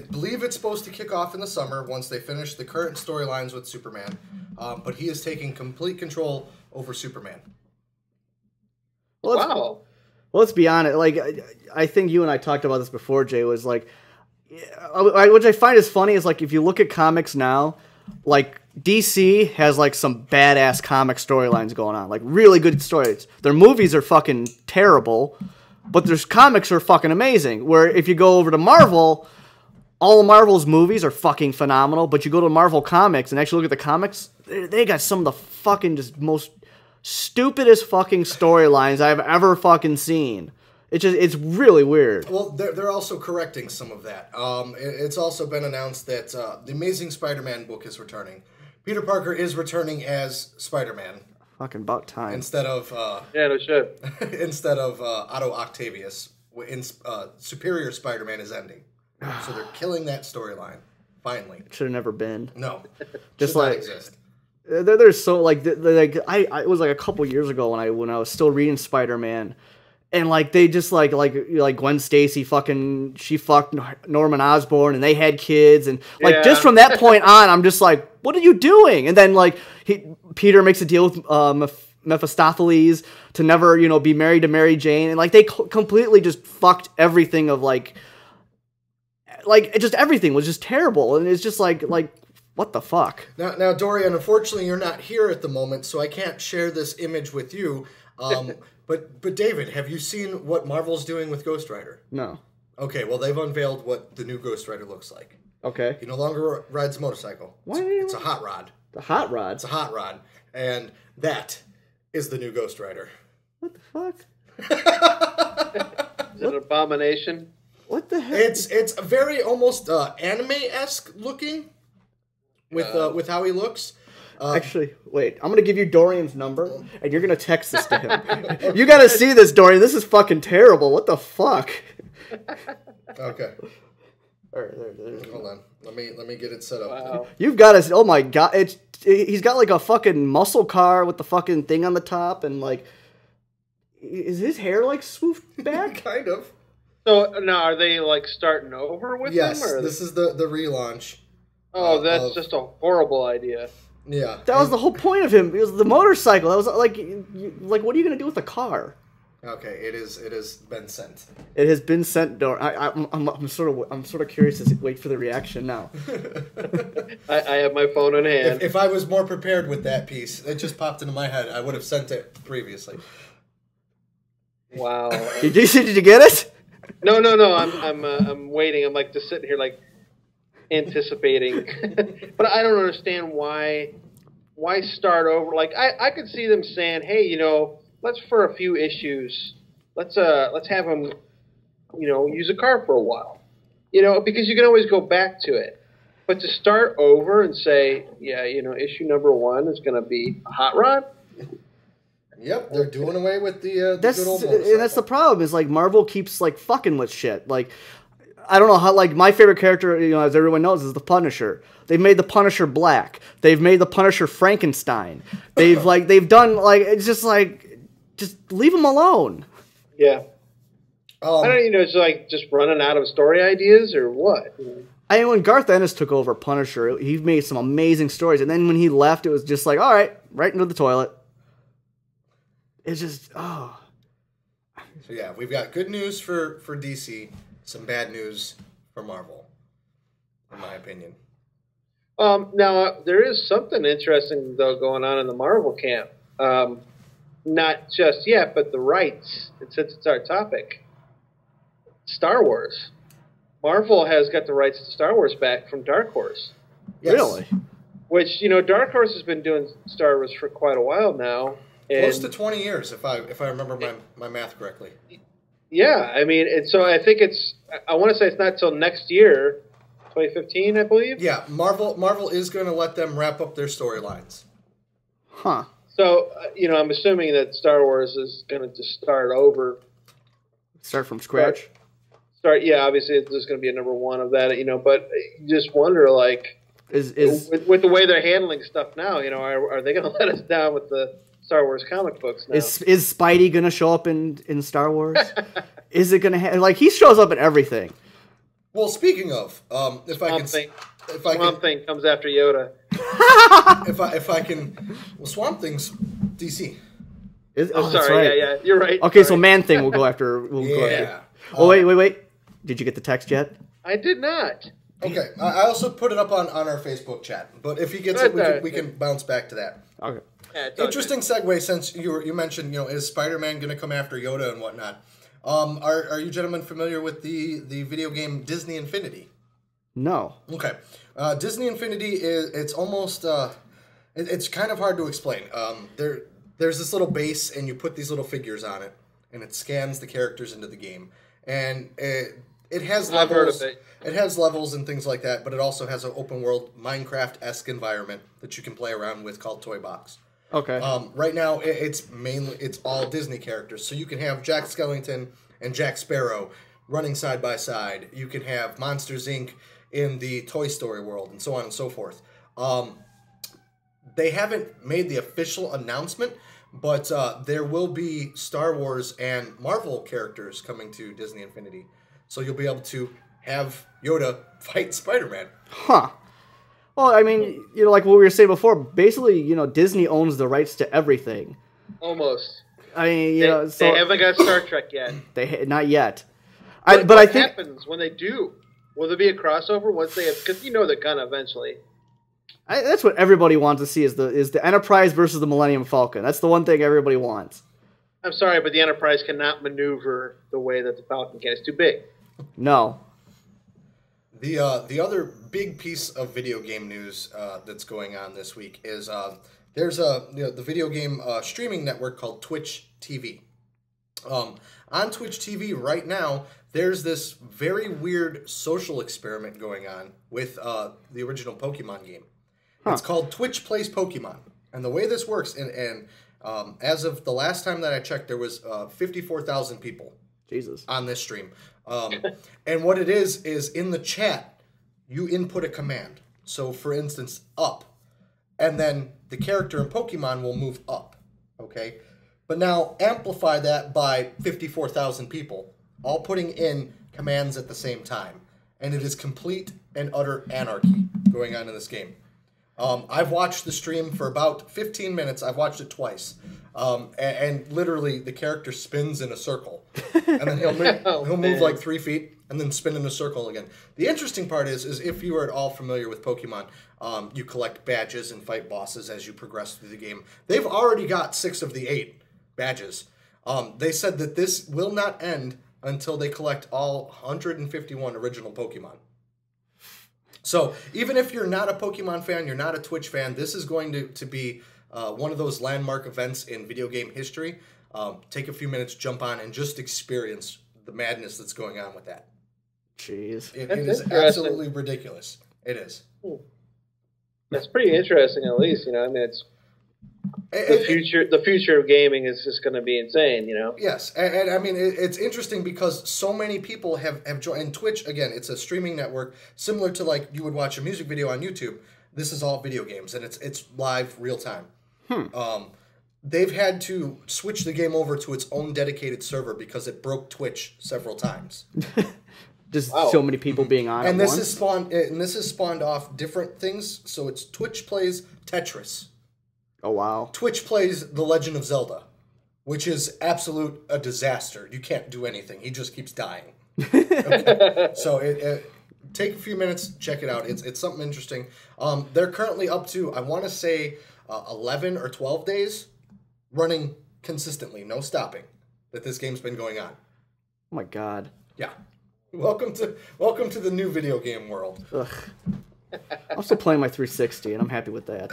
believe it's supposed to kick off in the summer once they finish the current storylines with Superman. But he is taking complete control over Superman. Well, let's be honest. Like, I think you and I talked about this before, Jay, was like, which I find is funny is like, if you look at comics now, like, DC has like some badass comic storylines going on, like really good stories. Their movies are fucking terrible, but their comics are fucking amazing. Where if you go over to Marvel, all of Marvel's movies are fucking phenomenal, but you go to Marvel Comics and actually look at the comics, they got some of the fucking just most stupidest fucking storylines I've ever fucking seen. It's really weird. Well, they're also correcting some of that. It's also been announced that the Amazing Spider-Man book is returning. Peter Parker is returning as Spider-Man. Fucking about time. Instead of Yeah, no shit. instead of Otto Octavius, Superior Spider-Man is ending. So they're killing that storyline. Finally, Should have never been. no, Just should not like- exist. There's so like it was like a couple years ago when I was still reading Spider-Man, and like they just like Gwen Stacy she fucked Norman Osborn and they had kids, and like Yeah. just from that point on I'm just like, what are you doing? And then like Peter makes a deal with Mephistopheles to never be married to Mary Jane, and like they completely just fucked everything of like it just everything was just terrible, and it's just like what the fuck. Now, Dorian, unfortunately, you're not here at the moment, so I can't share this image with you. But David, have you seen what Marvel's doing with Ghost Rider? No. Okay, well, they've unveiled what the new Ghost Rider looks like. Okay. He no longer rides a motorcycle. Why? It's a hot rod. The hot rod. It's a hot rod, and that is the new Ghost Rider. What the fuck? Is it an abomination? What the heck? It's very almost anime-esque looking with how he looks. Actually, wait. I'm gonna give you Dorian's number, and you're gonna text this to him. You gotta see this, Dorian. This is fucking terrible. What the fuck? Okay, All right, there. hold on. Let me get it set up. Wow. You've got to. Oh my god! He's got like a fucking muscle car with the fucking thing on the top, and like, is his hair like swooped back? Kind of. So now, are they like starting over with Yes, him? Or this is the relaunch. Oh, that's just a horrible idea. Yeah. That was the whole point of him. It was the motorcycle. That was like, what are you gonna do with the car? Okay, it has been sent. It has been sent. I'm sort of curious to wait for the reaction now. I have my phone in hand. If I was more prepared with that piece, it just popped into my head. I would have sent it previously. Wow. Did you get it? No. I'm waiting. I'm like just sitting here like anticipating. But I don't understand why start over. Like I could see them saying, hey, let's for a few issues, let's have him, use a car for a while, because you can always go back to it. But to start over and say, yeah, issue number 1 is going to be a hot rod. Yep, they're doing away with the That's good old motorcycle. and that's the problem is like Marvel keeps like fucking with shit. Like I don't know how, like my favorite character, as everyone knows, is the Punisher. They've made the Punisher black. They've made the Punisher Frankenstein. They've done like it's just like just leave him alone. Yeah. I don't it's like just running out of story ideas or what. I mean, when Garth Ennis took over Punisher, he made some amazing stories, and then when he left, it was just like, all right, right into the toilet. It's just, oh. So yeah, we've got good news for DC, some bad news for Marvel, in my opinion. Now, there is something interesting, though, going on in the Marvel camp. Not just yet, but the rights, and since it's our topic. Star Wars. Marvel has got the rights to Star Wars back from Dark Horse. Yes. Really? Which, Dark Horse has been doing Star Wars for quite a while now. And Close to 20 years, if I remember my math correctly. yeah, I mean, and so I think I want to say it's not till next year, 2015, I believe. Yeah, Marvel is going to let them wrap up their storylines. Huh. So, I'm assuming that Star Wars is going to just start over. Start from scratch? Yeah, obviously there's going to be a number 1 of that, but you just wonder, like, with the way they're handling stuff now, are they going to let us down with the Star Wars comic books now? Is Spidey gonna show up in Star Wars? Is it gonna like he shows up in everything? Well, speaking of, Swamp Thing comes after Yoda. if I can, well, Swamp Thing's DC. That's Sorry, right. yeah, you're right. Okay, so Sorry. Man Thing will go after. Yeah. Oh wait. Did you get the text yet? I did not. Okay, I also put it up on our Facebook chat, but if he gets it, we can bounce back to that. Okay. Yeah, it's all Interesting segue, since you mentioned, is Spider-Man going to come after Yoda and whatnot? Are you gentlemen familiar with the video game Disney Infinity? No. Okay, Disney Infinity it's almost it's kind of hard to explain. there's this little base, and you put these little figures on it, and it scans the characters into the game. And it has I've heard levels. of it. It has levels and things like that, but it also has an open world Minecraft-esque environment that you can play around with called Toy Box. Okay. Right now, it's all Disney characters, so you can have Jack Skellington and Jack Sparrow running side by side. You can have Monsters Inc. in the Toy Story world, and so on and so forth. They haven't made the official announcement, but there will be Star Wars and Marvel characters coming to Disney Infinity, so you'll be able to have Yoda fight Spider-Man. Huh. Well, I mean, like what we were saying before, basically, Disney owns the rights to everything. Almost. I mean, they haven't got Star Trek yet. Not yet. But I think happens when they do? Will there be a crossover once they have? Because they're gonna eventually. That's what everybody wants to see is the Enterprise versus the Millennium Falcon. That's the one thing everybody wants. I'm sorry, but the Enterprise cannot maneuver the way that the Falcon can. It's too big. No. The other big piece of video game news that's going on this week is there's the video game streaming network called Twitch TV. On Twitch TV right now, there's this very weird social experiment going on with the original Pokemon game. Huh. It's called Twitch Plays Pokemon, and the way this works, and as of the last time that I checked, there was 54,000 people. Jesus. On this stream. And what it is in the chat, you input a command. So, for instance, up. And then the character in Pokemon will move up. Okay? But now, amplify that by 54,000 people, all putting in commands at the same time. And it is complete and utter anarchy going on in this game. I've watched the stream for about 15 minutes. I've watched it twice. And literally, the character spins in a circle. And then he'll move like 3 feet and then spin in a circle again. The interesting part is if you are at all familiar with Pokemon, you collect badges and fight bosses as you progress through the game. They've already got 6 of the 8 badges. They said that this will not end until they collect all 151 original Pokemon. So even if you're not a Pokemon fan, you're not a Twitch fan, this is going to be one of those landmark events in video game history. Take a few minutes, jump on, and just experience the madness that's going on with that. Jeez. It is absolutely ridiculous. It is. That's pretty interesting, at least. I mean, it's the future of gaming is just going to be insane. Yes, and I mean it's interesting because so many people have joined. And Twitch, again, it's a streaming network similar to like you would watch a music video on YouTube. This is all video games, and it's live, real time. They've had to switch the game over to its own dedicated server because it broke Twitch several times. Just so many people being on and at this once? this has spawned off different things. So it's Twitch plays Tetris. Oh wow! Twitch plays The Legend of Zelda, which is a disaster. You can't do anything. He just keeps dying. Okay. So take a few minutes, check it out. It's something interesting. They're currently up to, I want to say, 11 or 12 days running consistently, no stopping, that this game's been going on. Oh my god. Yeah. Welcome to the new video game world. Ugh. I'm still playing my 360, and I'm happy with that.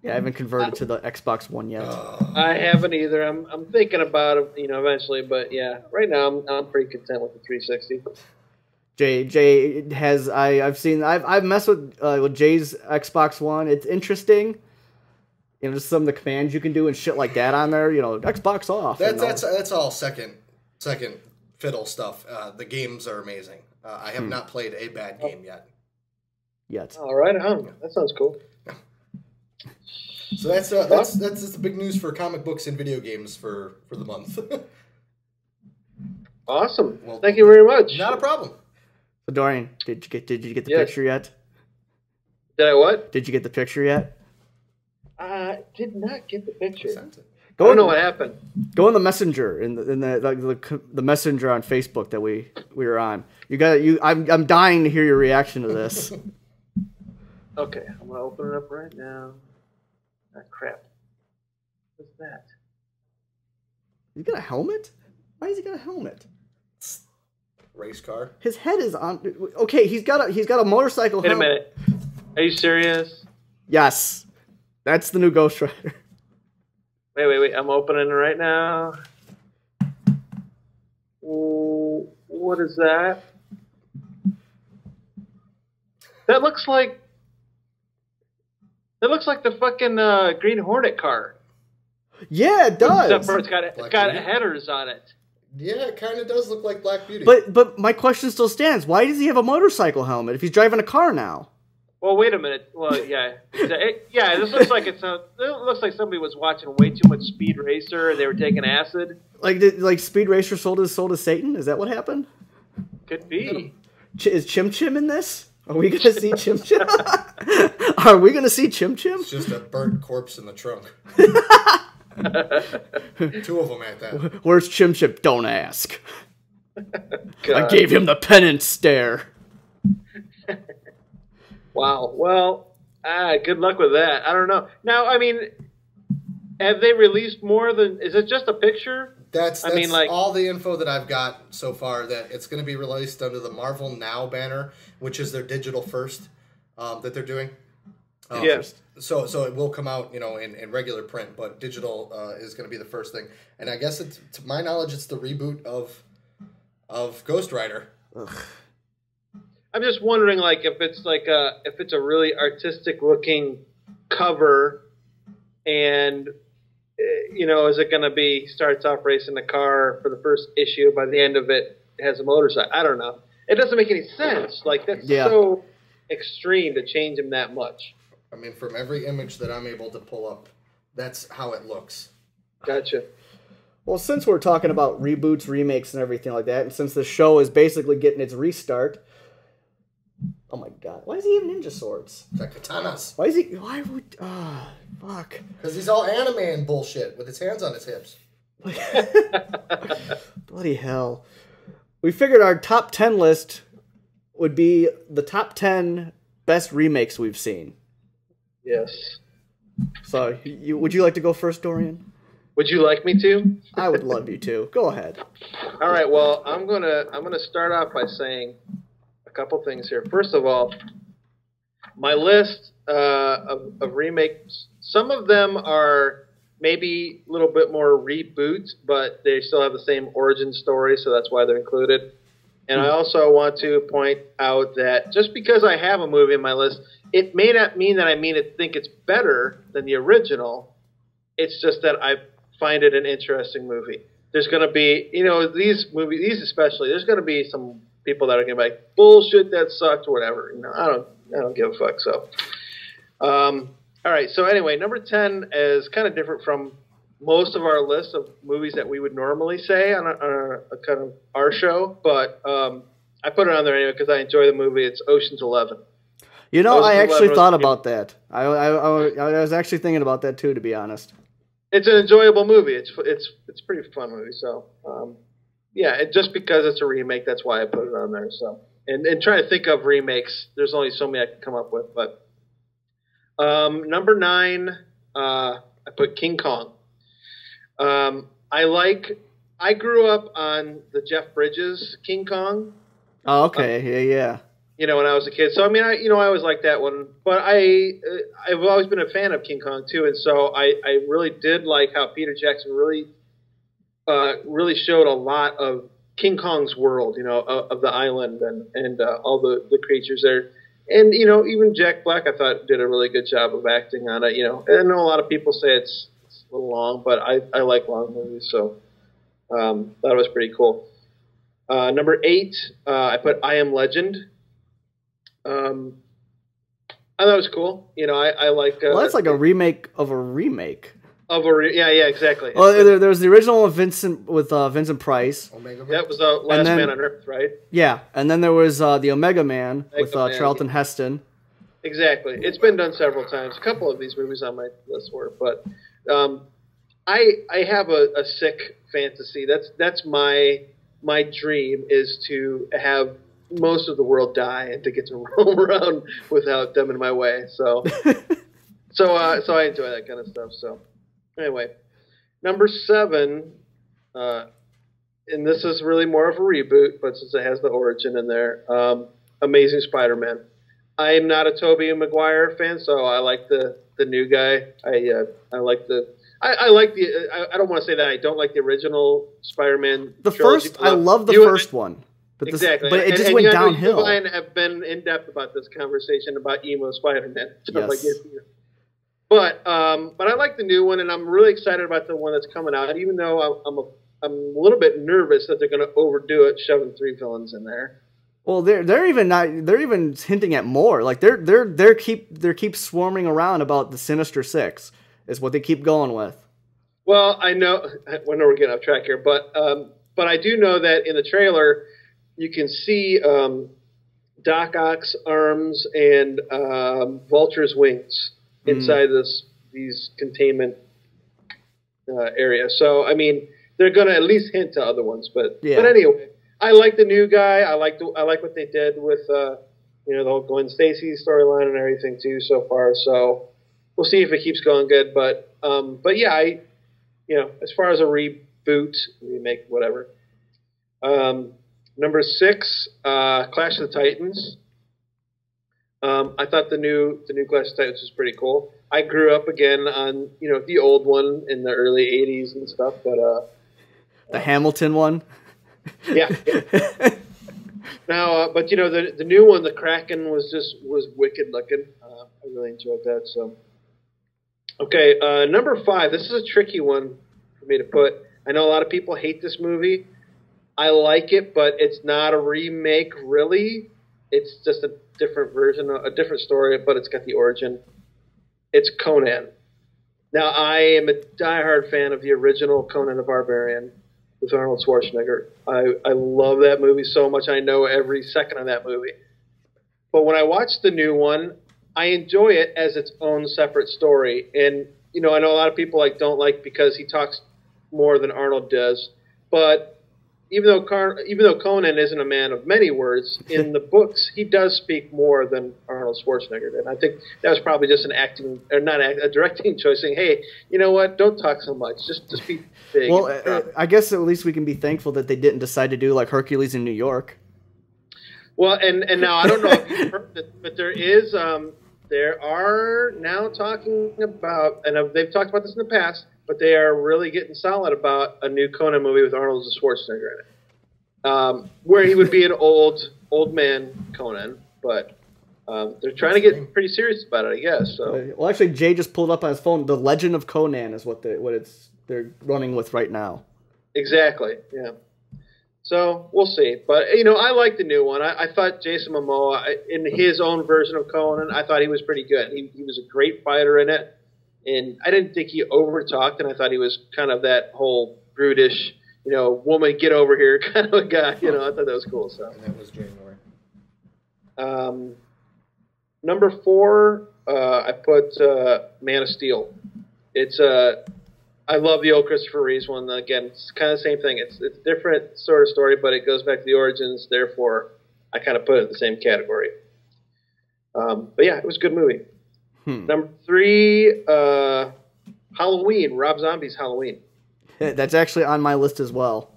Yeah, I haven't converted to the Xbox One yet. I haven't either. I'm thinking about it, eventually. But yeah, right now I'm pretty content with the 360. Jay has I've messed with Jay's Xbox One. It's interesting. Just some of the commands you can do and shit like that on there. Xbox off. That's all second fiddle stuff. The games are amazing. I have not played a bad game yet. All right, that sounds cool. So that's the big news for comic books and video games for the month. Awesome. Well, thank you very much. Not a problem. So Dorian, did you get the picture yet? Did I what? Did you get the picture yet? I did not get the picture. I Go don't know what happened. Go in the messenger in the messenger on Facebook that we were on. I'm dying to hear your reaction to this. Okay, I'm gonna open it up right now. Ah, crap. What's that? He's got a helmet? Why has he got a helmet? Race car. His head is on. Okay, he's got a motorcycle. Wait a minute. Are you serious? Yes, that's the new Ghost Rider. Wait. I'm opening it right now. Ooh, what is that? That looks like the fucking Green Hornet car. Yeah, it does. Except for it's got headers on it. Yeah, it kind of does look like Black Beauty. But my question still stands. Why does he have a motorcycle helmet if he's driving a car now? Well, wait a minute. Well, yeah. This looks like it looks like somebody was watching way too much Speed Racer and they were taking acid. Like Speed Racer sold his soul to Satan? Is that what happened? Could be. Is Chim Chim in this? Are we going to see Chim Chim? Are we going to see Chim Chim? It's just a burnt corpse in the trunk. Two of them at that. Where's Chim Chim? Don't ask. I gave him the penance stare. Wow. Well, good luck with that. I don't know. Now, I mean, have they released more than? Is it just a picture? That's all the info that I've got so far. That it's going to be released under the Marvel Now banner, which is their digital first that they're doing. Yes. So it will come out, in regular print, but digital is going to be the first thing. And I guess to my knowledge, it's the reboot of Ghost Rider. Ugh. I'm just wondering, like, if it's a really artistic looking cover, and is it going to be starts off racing the car for the first issue, by the end of it has a motorcycle? I don't know. It doesn't make any sense. Like, that's so extreme to change him that much. I mean, from every image that I'm able to pull up, that's how it looks. Gotcha. Well, since we're talking about reboots, remakes, and everything like that, and since the show is basically getting its restart, oh my god, why is he even ninja swords? It's like katanas. Why would, fuck. Because he's all anime and bullshit with his hands on his hips. Bloody hell. We figured our top 10 list would be the top 10 best remakes we've seen. Yes. So, would you like to go first, Dorian? Would you like me to? I would love you to. Go ahead. All right. Well, I'm gonna start off by saying a couple things here. First of all, my list of remakes. Some of them are maybe a little bit more reboots, but they still have the same origin story, so that's why they're included. And I also want to point out that just because I have a movie in my list, it may not mean that I think it's better than the original. It's just that I find it an interesting movie. There's going to be, these movies, these especially, there's going to be some people that are going to be like, bullshit, that sucked, or whatever. I don't give a fuck. So, all right. So anyway, number 10 is kind of different from most of our list of movies that we would normally say on a kind of our show, but I put it on there anyway because I enjoy the movie. It's Ocean's 11. I actually thought about that. I was actually thinking about that too, to be honest. It's an enjoyable movie. It's a pretty fun movie. So just because it's a remake, that's why I put it on there. So and trying to think of remakes, there's only so many I can come up with. But number 9, I put King Kong. I grew up on the Jeff Bridges King Kong. Oh, okay. Yeah. When I was a kid. So, I mean, I always liked that one. But I've always been a fan of King Kong, too. And so I really did like how Peter Jackson really showed a lot of King Kong's world, of the island and all the creatures there. And, even Jack Black, I thought, did a really good job of acting on it. I know a lot of people say it's a little long, but I like long movies. So thought it was pretty cool. Number 8, I put I Am Legend. I thought it was cool. I like. Well, that's like a remake of a remake. Yeah, exactly. Well, there was the original with Vincent Price. Omega Man. That was Last Man on Earth, right? Yeah, and then there was the Omega Man with Charlton Heston. Exactly. It's been done several times. A couple of these movies on my list were, but I have a sick fantasy. That's my dream is to have most of the world die and to get to roam around without them in my way. So I enjoy that kind of stuff. So anyway, number 7, and this is really more of a reboot, but since it has the origin in there, Amazing Spider-Man. I am not a Tobey Maguire fan, so I like the new guy. I like the I like the. I don't want to say that I don't like the original Spider-Man. The trilogy, first, I love the you first one. But exactly, but it just and went you downhill. You and I have been in depth about this conversation about emo Spider-Man. Yes. But I like the new one, and I'm really excited about the one that's coming out. Even though I'm a little bit nervous that they're going to overdo it, shoving 3 villains in there. Well, they're even hinting at more. Like they keep swarming around about the Sinister Six is what they keep going with. Well, I know we're getting off track here, but I do know that in the trailer you can see Doc Ock's arms and Vulture's wings inside these containment areas. So I mean, they're going to at least hint to other ones, but anyway. I like the new guy. I like what they did with the whole Gwen Stacy storyline and everything too so far. So we'll see if it keeps going good. But yeah, as far as a reboot, remake, whatever. Number 6, Clash of the Titans. I thought the new Clash of the Titans was pretty cool. I grew up again on the old one in the early '80s and stuff, but the Hamilton one. Yeah. Now, but the new one, the Kraken, was wicked looking. I really enjoyed that. So, okay, number 5. This is a tricky one for me to put. I know a lot of people hate this movie. I like it, but it's not a remake, really. It's just a different version, a different story, but it's got the origin. It's Conan. Now, I am a diehard fan of the original Conan the Barbarian with Arnold Schwarzenegger. I love that movie so much. I know every second of that movie. But when I watch the new one, I enjoy it as its own separate story. And, I know a lot of people don't like because he talks more than Arnold does. But even though Conan isn't a man of many words, in the books he does speak more than Arnold Schwarzenegger did. I think that was probably just a directing choice, saying, "Hey, you know what? Don't talk so much. Just be big." Well, I guess at least we can be thankful that they didn't decide to do like Hercules in New York. Well, and now I don't know if you've heard this, but there are now talking about, and they've talked about this in the past, but they are really getting solid about a new Conan movie with Arnold Schwarzenegger in it, where he would be an old man Conan, but they're trying to get pretty serious about it, I guess. So, well, actually, Jay just pulled up on his phone. The Legend of Conan is what they're running with right now. Exactly. Yeah. So we'll see, but I like the new one. I thought Jason Momoa, in his own version of Conan, I thought he was pretty good. He was a great fighter in it. And I didn't think he overtalked, and I thought he was kind of that whole brutish, woman, get over here kind of a guy. I thought that was cool. So. And that was January. Number 4, I put Man of Steel. I love the old Christopher Reeves one. Again, it's kind of the same thing. It's a different sort of story, but it goes back to the origins. Therefore, I kind of put it in the same category. But yeah, it was a good movie. Number 3, Halloween. Rob Zombie's Halloween. That's actually on my list as well.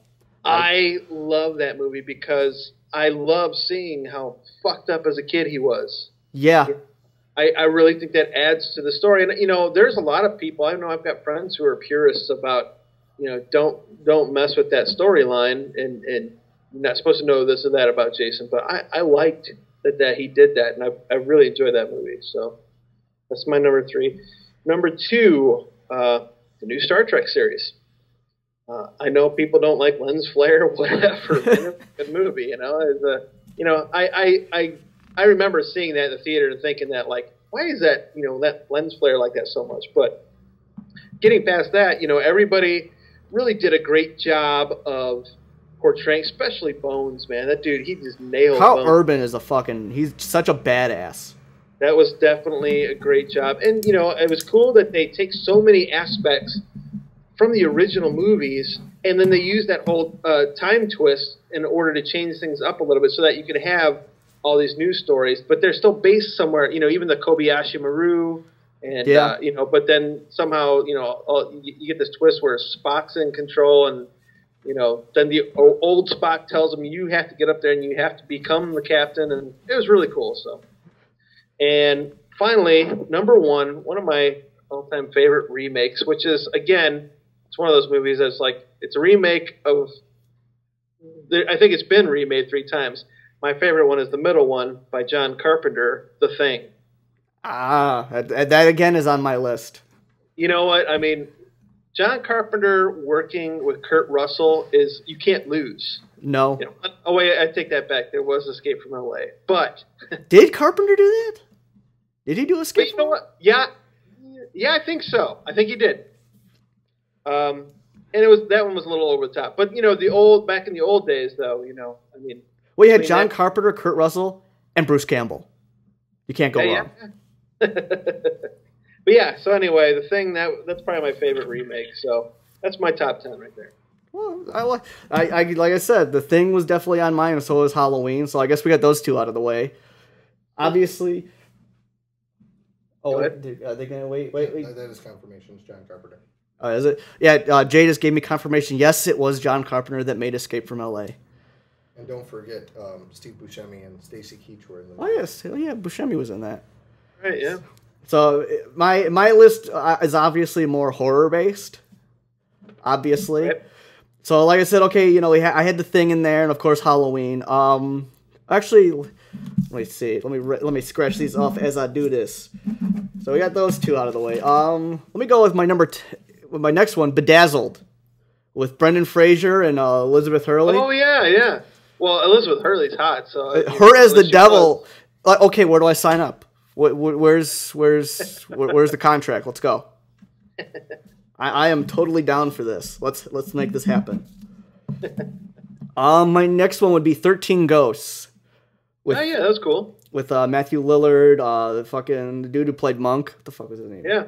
I love that movie because I love seeing how fucked up as a kid he was. Yeah. I really think that adds to the story. And, there's a lot of people, I know I've got friends who are purists about, don't mess with that storyline and you're not supposed to know this or that about Jason. But I liked that he did that, and I really enjoyed that movie. So that's my number 3. Number 2, the new Star Trek series. I know people don't like lens flare, whatever. It's a good movie, I remember seeing that in the theater and thinking that, why is that, that lens flare like that so much? But getting past that, everybody really did a great job of portraying, especially Bones, man. That dude, he just nailed Carl Bones. Urban is he's such a badass. That was definitely a great job. And, it was cool that they take so many aspects from the original movies, and then they use that whole time twist in order to change things up a little bit so that you could have all these news stories, but they're still based somewhere, even the Kobayashi Maru, and, but then somehow, you get this twist where Spock's in control, and, then the old Spock tells him, you have to get up there and you have to become the captain, and it was really cool, so. And finally, number 1, one of my all-time favorite remakes, which is, again, it's one of those movies that's like, it's a remake of, I think it's been remade 3 times. My favorite one is the middle one by John Carpenter, The Thing. That again is on my list. You know what? I mean, John Carpenter working with Kurt Russell is, you can't lose. No. You know, oh, wait, I take that back. There was Escape from L.A., but... Did Carpenter do that? Did he do Escape from L.A.? Yeah, I think so. I think he did. And that one was a little over the top. But, you know, back in the old days, though, you know, I mean... Well, you had John Carpenter, Kurt Russell, and Bruce Campbell. You can't go wrong. Yeah. But yeah, so anyway, The Thing, that's probably my favorite remake. So that's my top 10 right there. Well, like I said, The Thing was definitely on mine, and so was Halloween. So I guess we got those 2 out of the way. Obviously. Oh, are they gonna wait? That is confirmation. It's John Carpenter. Is it? Yeah. Jay just gave me confirmation. Yes, it was John Carpenter that made Escape from L.A. And don't forget, Steve Buscemi and Stacy Keach were in the movie. Oh yes, yeah, Buscemi was in that. Right. Yeah. So my list is obviously more horror based. Obviously. Right. So like I said, okay, you know, I had The Thing in there, and of course Halloween. Actually, let me see. Let me scratch these off as I do this. So we got those 2 out of the way. Let me go with my with my next one, Bedazzled, with Brendan Fraser and Elizabeth Hurley. Oh yeah. Well, Elizabeth Hurley's hot, so her as the devil. Okay, where do I sign up? Where's the contract? Let's go. I am totally down for this. Let's make this happen. My next one would be 13 Ghosts. Yeah, that's cool. With Matthew Lillard, the dude who played Monk. What the fuck was his name? Yeah.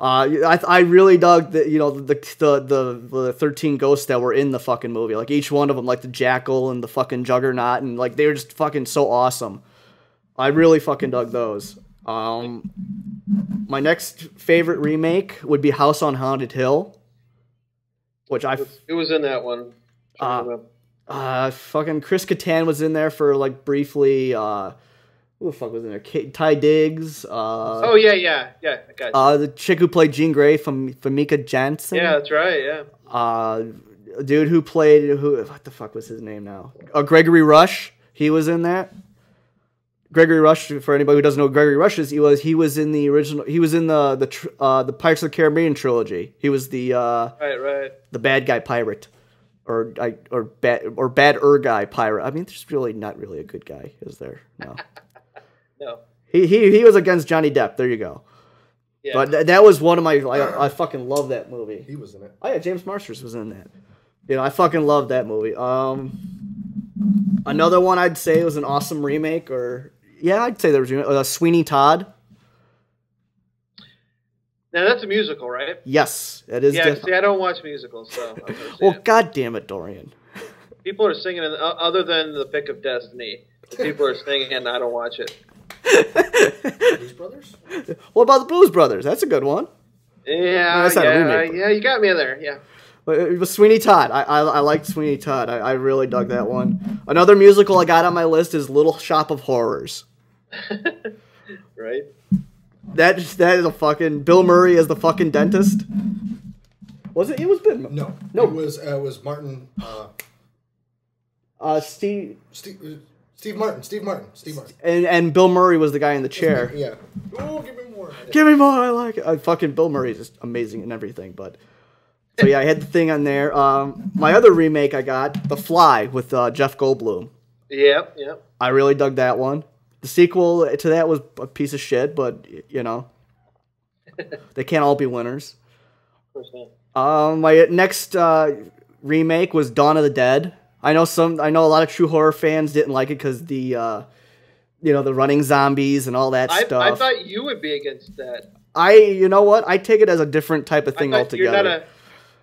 I really dug the 13 ghosts that were in the fucking movie. Like each one of them, like the Jackal and the fucking Juggernaut, and like they were just fucking so awesome. I really fucking dug those. My next favorite remake would be House on Haunted Hill, which Who was in that one? Fucking Chris Kattan was in there for like briefly. Who the fuck was in there? Ty Diggs. Oh yeah. I got you. The chick who played Jean Grey from Famika Janssen. Yeah, that's right. Yeah. Dude who played what the fuck was his name now? Gregory Rush. He was in that. Gregory Rush. For anybody who doesn't know who Gregory Rush is, he was in the original. He was in the Pirates of the Caribbean trilogy. He was the right. The bad guy pirate, or bad guy pirate. I mean, there's really not really a good guy, is there? No. No. He was against Johnny Depp. There you go. Yeah. But that was one of my. I fucking love that movie. He was in it. Oh yeah, James Marsters was in that. You know, I fucking love that movie. Another one I'd say was an awesome remake, I'd say there was Sweeney Todd. Now that's a musical, right? Yes, it is. Yeah, see, I don't watch musicals, so. Well, god damn it, Dorian. People are singing, other than The Pick of Destiny. People are singing, and I don't watch it. Blues Brothers? What about the Blues Brothers? That's a good one. Yeah, no, that's not a remake. Yeah, you got me there. Yeah. It was Sweeney Todd. I liked Sweeney Todd. I really dug that one. Another musical I got on my list is Little Shop of Horrors. Right. That is a fucking Bill Murray as the fucking dentist. Was it? It was Bill. No. It was Martin. Steve Martin. And Bill Murray was the guy in the chair. Yeah. Oh, give me more. Give me more. I like it. Fucking Bill Murray is just amazing and everything. But so yeah, I had the thing on there. My other remake I got, The Fly with Jeff Goldblum. Yep. I really dug that one. The sequel to that was a piece of shit, but you know, they can't all be winners. Of course not. My next remake was Dawn of the Dead. I know a lot of true horror fans didn't like it because the running zombies and all that stuff. I thought you would be against that. You know what? I take it as a different type of thing altogether.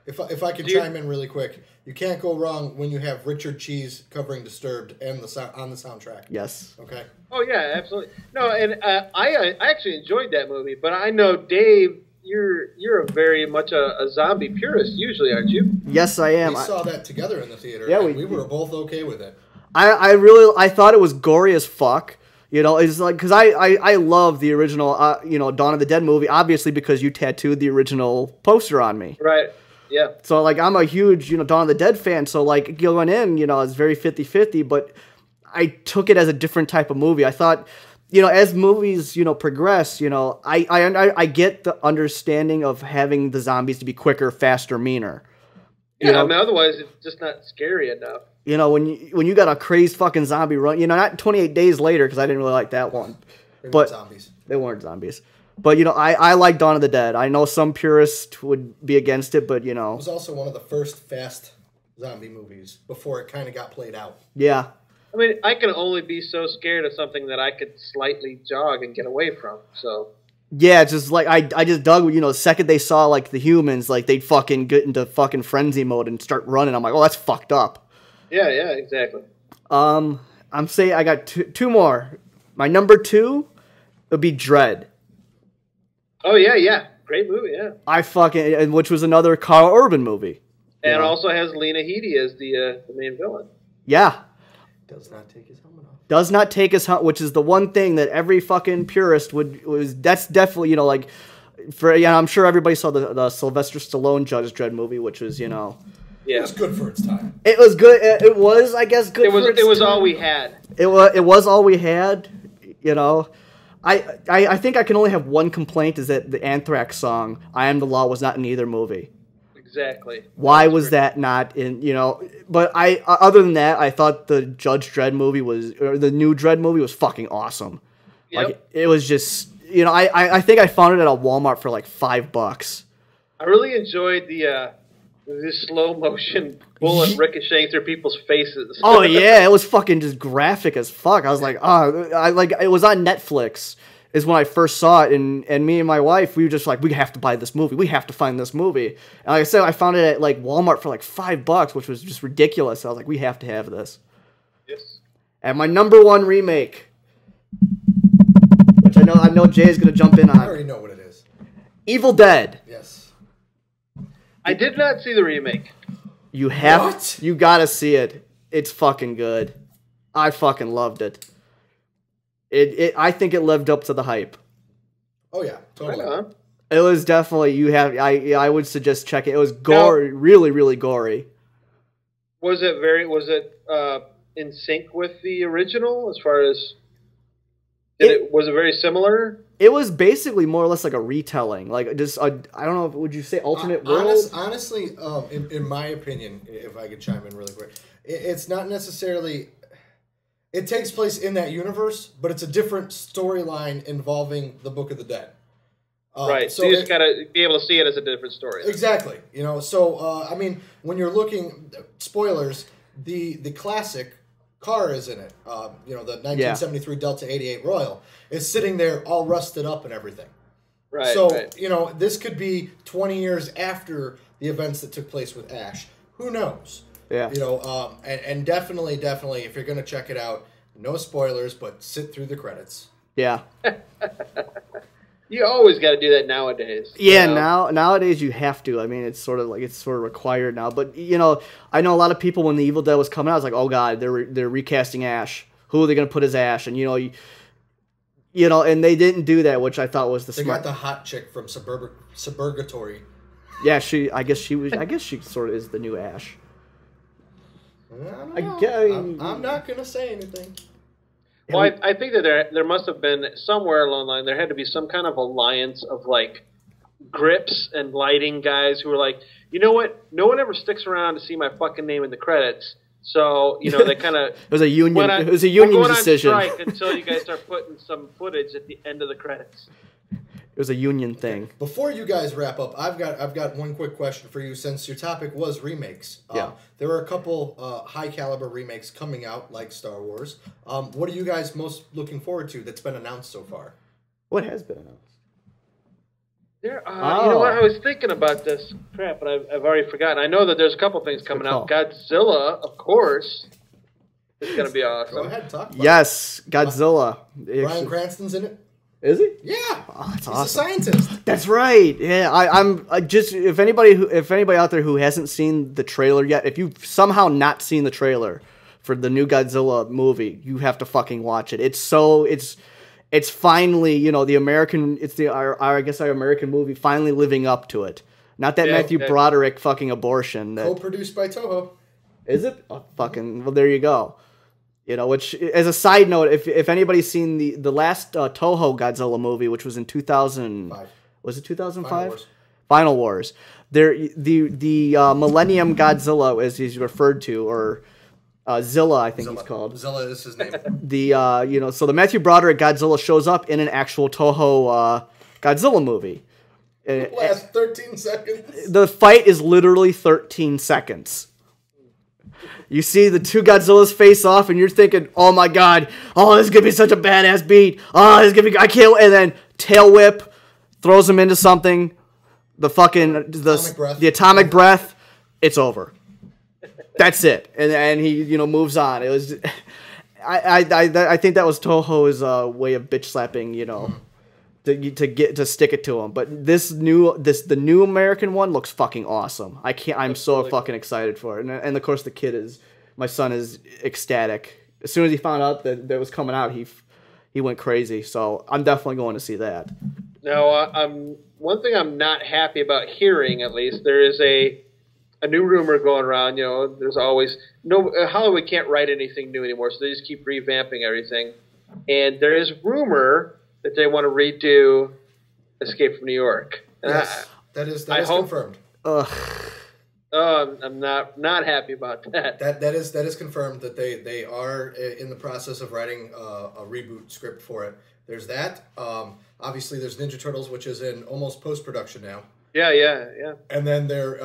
If I could chime in really quick, you can't go wrong when you have Richard Cheese covering Disturbed and on the soundtrack. Yes. Okay. Oh yeah, absolutely. No, and I actually enjoyed that movie, but I know Dave, you're a very much a zombie purist usually, aren't you? Yes, I am. We saw that together in the theater. Yeah, and we were both okay with it. I thought it was gory as fuck. You know, it's like, because I love the original, you know, Dawn of the Dead movie, obviously because you tattooed the original poster on me. Right. Yeah. So, like, I'm a huge, you know, Dawn of the Dead fan. So, like, going in, you know, it's very 50-50, but I took it as a different type of movie. I thought, you know, as movies, you know, progress, you know, I get the understanding of having the zombies to be quicker, faster, meaner. Yeah, You know? I mean, otherwise it's just not scary enough. You know, when you got a crazed fucking zombie run, you know, not 28 Days Later, because I didn't really like that one. They But weren't zombies. They weren't zombies. But, you know, I like Dawn of the Dead. I know some purists would be against it, but, you It know. was also one of the first fast zombie movies before it kind of got played out. Yeah. I mean, I can only be so scared of something that I could slightly jog and get away from. So Yeah, it's just like, I just dug, you know, the second they saw, like, the humans, like, they'd fucking get into fucking frenzy mode and start running. I'm like, oh, that's fucked up. yeah, exactly. I'm saying I got two more. My number 2 would be Dread. Oh yeah, great movie, yeah. Which was another Carl Urban movie. And also has Lena Headey as the main villain. Yeah. Does not take his helmet off. Does not take his helmet, which is the one thing that every fucking purist that's definitely, you know, like, I'm sure everybody saw the Sylvester Stallone Judge Dredd movie, which was, you know. Yeah. It was good for its time. It was good. It was, I guess, good for its time. It was all we had. It was all we had, you know. I think I can only have one complaint, is that the Anthrax song, I Am the Law, was not in either movie. Exactly. Why was that not in, you know? But other than that, I thought the Judge Dredd movie the new Dredd movie was fucking awesome. Yep. Like, it was just, you know, I think I found it at a Walmart for like $5. I really enjoyed the slow motion bullet ricocheting through people's faces. Oh yeah, it was fucking just graphic as fuck. I was like, it was on Netflix is when I first saw it, and me and my wife, we were just like, we have to buy this movie. We have to find this movie. And like I said, I found it at like Walmart for like $5, which was just ridiculous. I was like, we have to have this. Yes. And my number 1 remake, which I know Jay's gonna jump in on. I already know what it is. Evil Dead. Yes. I did not see the remake. You have What? You gotta see it. It's fucking good. I fucking loved it. I think it lived up to the hype. Oh yeah, totally. Right on. It was definitely I would suggest checking. It was gory, really, really gory. Was it in sync with the original as far as was it very similar? It was basically more or less like a retelling, like just I don't know. Would you say alternate world? Honestly, in my opinion, if I could chime in really quick, it's not necessarily. It takes place in that universe, but it's a different storyline involving the Book of the Dead. Right. So you just gotta be able to see it as a different story. Exactly. You know. So I mean, when you're looking, spoilers, the classic car is in it. You know, the 1973 Delta 88 Royal is sitting there all rusted up and everything. Right. So, you know, this could be 20 years after the events that took place with Ash. Who knows? Yeah. You know, and definitely, if you're going to check it out, no spoilers, but sit through the credits. Yeah. You always got to do that nowadays. Yeah, you know? nowadays you have to. I mean, it's sort of required now. But you know, I know a lot of people when the Evil Dead was coming out, I was like, oh god, they're recasting Ash. Who are they going to put as Ash? And you know, and they didn't do that, which I thought was the smart. They got the hot chick from Suburgatory. Yeah, I guess she sort of is the new Ash. I don't know. I'm not going to say anything. Well, I think that there must have been somewhere along the line, there had to be some kind of alliance of like grips and lighting guys who were like, you know what? No one ever sticks around to see my fucking name in the credits. So, you know, they kind of... It was a union decision. On strike until you guys start putting some footage at the end of the credits. It was a union thing. Before you guys wrap up, I've got one quick question for you. Since your topic was remakes, yeah. There are a couple high caliber remakes coming out, like Star Wars. What are you guys most looking forward to that's been announced so far? What has been announced? You know what? I was thinking about this crap, but I've already forgotten. I know that there's a couple things coming out. Godzilla, of course. It's gonna be awesome. Go ahead, talk. About yes, Godzilla. Bryan Cranston's in it. Is he? Yeah. Oh, that's He's awesome. a scientist. That's right. Yeah, I'm just if anybody out there who hasn't seen the trailer yet, if you've somehow not seen the trailer for the new Godzilla movie, you have to fucking watch it. It's finally, you know, the American, I guess our American movie finally living up to it. Not that Matthew Broderick fucking abortion. Co-produced by Toho. Is it? Oh, fucking, well, there you go. You know, which, as a side note, if anybody's seen the last Toho Godzilla movie, which was in 2005. Was it 2005? Final Wars. The Millennium Godzilla, as he's referred to, or Zilla, I think he's called. Zilla is his name. So the Matthew Broderick Godzilla shows up in an actual Toho Godzilla movie. It lasts 13 seconds. The fight is literally 13 seconds. You see the two Godzillas face off, and you're thinking, "Oh my god! Oh, this is gonna be such a badass beat! Oh, this is gonna be I can't!" And then tail whip throws him into something. The atomic breath. It's over. That's it, and he moves on. It was, I think that was Toho's way of bitch slapping, to stick it to him. But the new American one looks fucking awesome. I'm so fucking excited for it, and of course my son is ecstatic. As soon as he found out that was coming out, he went crazy. So I'm definitely going to see that. Now, one thing I'm not happy about hearing, at least, there is a new rumor going around. There's always Hollywood can't write anything new anymore, so they just keep revamping everything. And there is rumor that they want to redo Escape from New York. And yes, that is confirmed. Ugh. Oh, I'm not happy about that. That is confirmed that they are in the process of writing a reboot script for it. There's that. Obviously, there's Ninja Turtles, which is in almost post-production now. Yeah. And then they're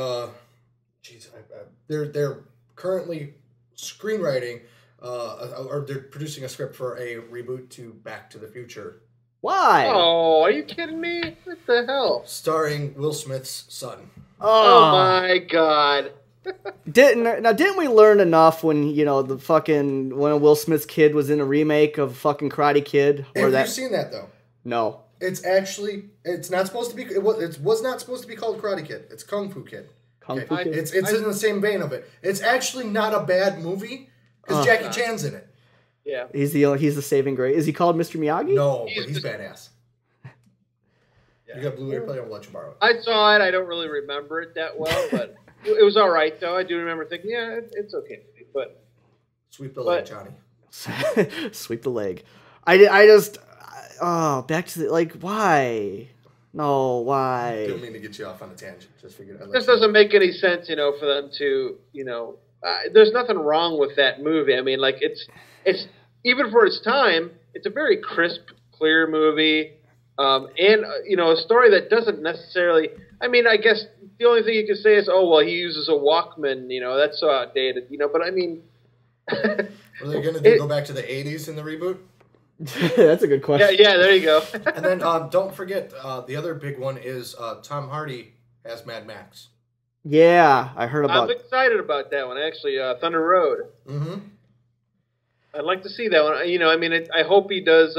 currently screenwriting, or they're producing a script for a reboot to Back to the Future. Why? Oh, are you kidding me? What the hell? Starring Will Smith's son. Oh my god. Didn't we learn enough when when Will Smith's kid was in a remake of fucking Karate Kid? Have you seen that though? No. It's not supposed to be. It was not supposed to be called Karate Kid. It's Kung Fu Kid. Kung Fu Kid. It's in the same vein of it. It's actually not a bad movie because Jackie Chan's in it. Yeah. He's the saving grace. Is he called Mr. Miyagi? No, but he's badass. Yeah. You got Blu-ray player? I'll let you borrow it. I saw it. I don't really remember it that well, but it was all right though. I do remember thinking, yeah, it's okay, but sweep the leg, Johnny. Sweep the leg. I just back to why? No, why? Didn't mean to get you off on a tangent. Just figured I'd let this doesn't make any sense, for them to, there's nothing wrong with that movie. I mean, it's even for its time, it's a very crisp, clear movie, and a story that doesn't necessarily. I mean, I guess the only thing you can say is, oh well, he uses a Walkman. That's so outdated. But I mean, are they going to go back to the '80s in the reboot? That's a good question. Yeah, there you go. And then don't forget, the other big one is Tom Hardy as Mad Max. Yeah, I heard about. I'm excited about that one actually. Thunder Road. Mm-hmm. I'd like to see that one. I hope he does.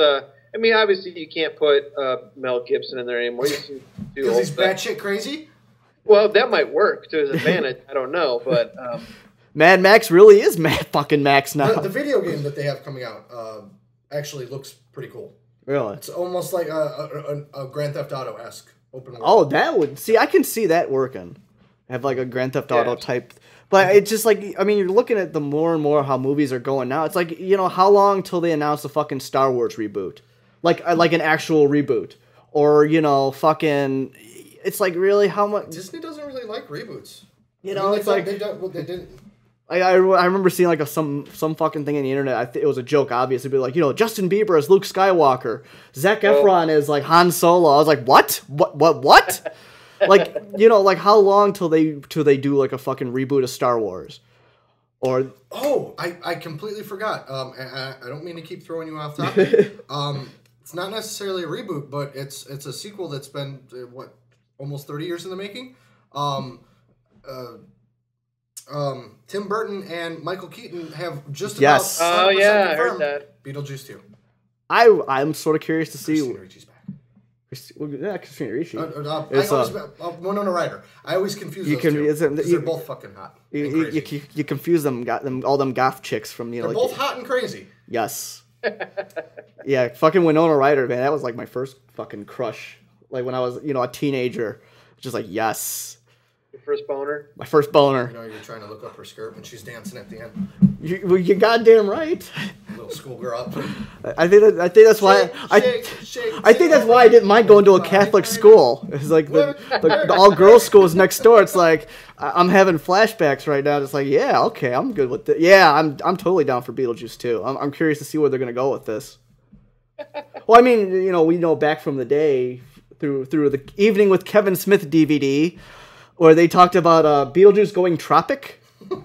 Obviously you can't put Mel Gibson in there anymore. Because he's batshit crazy. Well, that might work to his advantage. I don't know, but Mad Max really is Mad fucking Max now. The video game that they have coming out actually looks pretty cool. Really? It's almost like a Grand Theft Auto-esque open world. Oh, that would... See, I can see that working. Have like a Grand Theft Auto type... But it's just you're looking at the more and more how movies are going now. It's how long till they announce a fucking Star Wars reboot? Like an actual reboot. Or, fucking... It's really how much... Disney doesn't really like reboots. They didn't... I remember seeing some fucking thing on the internet. It was a joke, obviously, but Justin Bieber as Luke Skywalker, Zac Efron as Han Solo. I was like, what? What? How long till they do a fucking reboot of Star Wars? Or I completely forgot. I don't mean to keep throwing you off topic. It's not necessarily a reboot, but it's a sequel that's been almost 30 years in the making. Tim Burton and Michael Keaton have just about 100% I heard confirmed that. Beetlejuice 2. I'm sort of curious to see. Christina Ricci's back. Yeah, Christina Ricci. Winona Ryder. I always confuse those two because they're both fucking hot. You confuse them, all them goth chicks from They're both hot and crazy. Yes. Yeah, fucking Winona Ryder, man. That was like my first fucking crush. Like when I was, a teenager. Just like, yes. Your first boner? My first boner. You're trying to look up her skirt when she's dancing at the end. You're goddamn right. Little schoolgirl up. I think that's why I think that's why I didn't mind going to a Catholic school. It's like the all girls school is next door. It's like I'm having flashbacks right now. It's like, yeah, okay, I'm good with it. Yeah, I'm totally down for Beetlejuice too. I'm curious to see where they're gonna go with this. Well, I mean, we know back from the day through the Evening with Kevin Smith DVD, where they talked about Beetlejuice going tropic.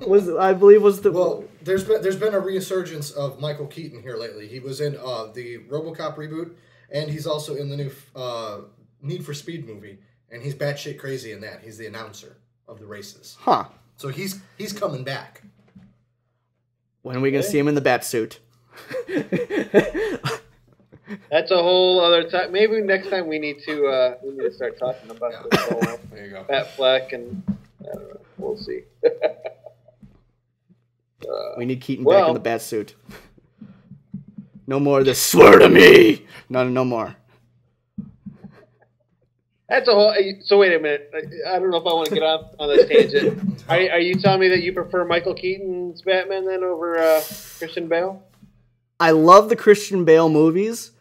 Well, there's been a resurgence of Michael Keaton here lately. He was in the RoboCop reboot, and he's also in the new Need for Speed movie, and he's batshit crazy in that. He's the announcer of the races. Huh. So he's coming back. When are we gonna see him in the bat suit? That's a whole other time. Maybe next time we need to start talking about this whole there you go. Bat Fleck, and I don't know. We'll see. We need Keaton back in the bat suit. No more of this. Swear to me. No more. That's a whole. So wait a minute. I don't know if I want to get off on this tangent. Are you telling me that you prefer Michael Keaton's Batman then over Christian Bale? I love the Christian Bale movies.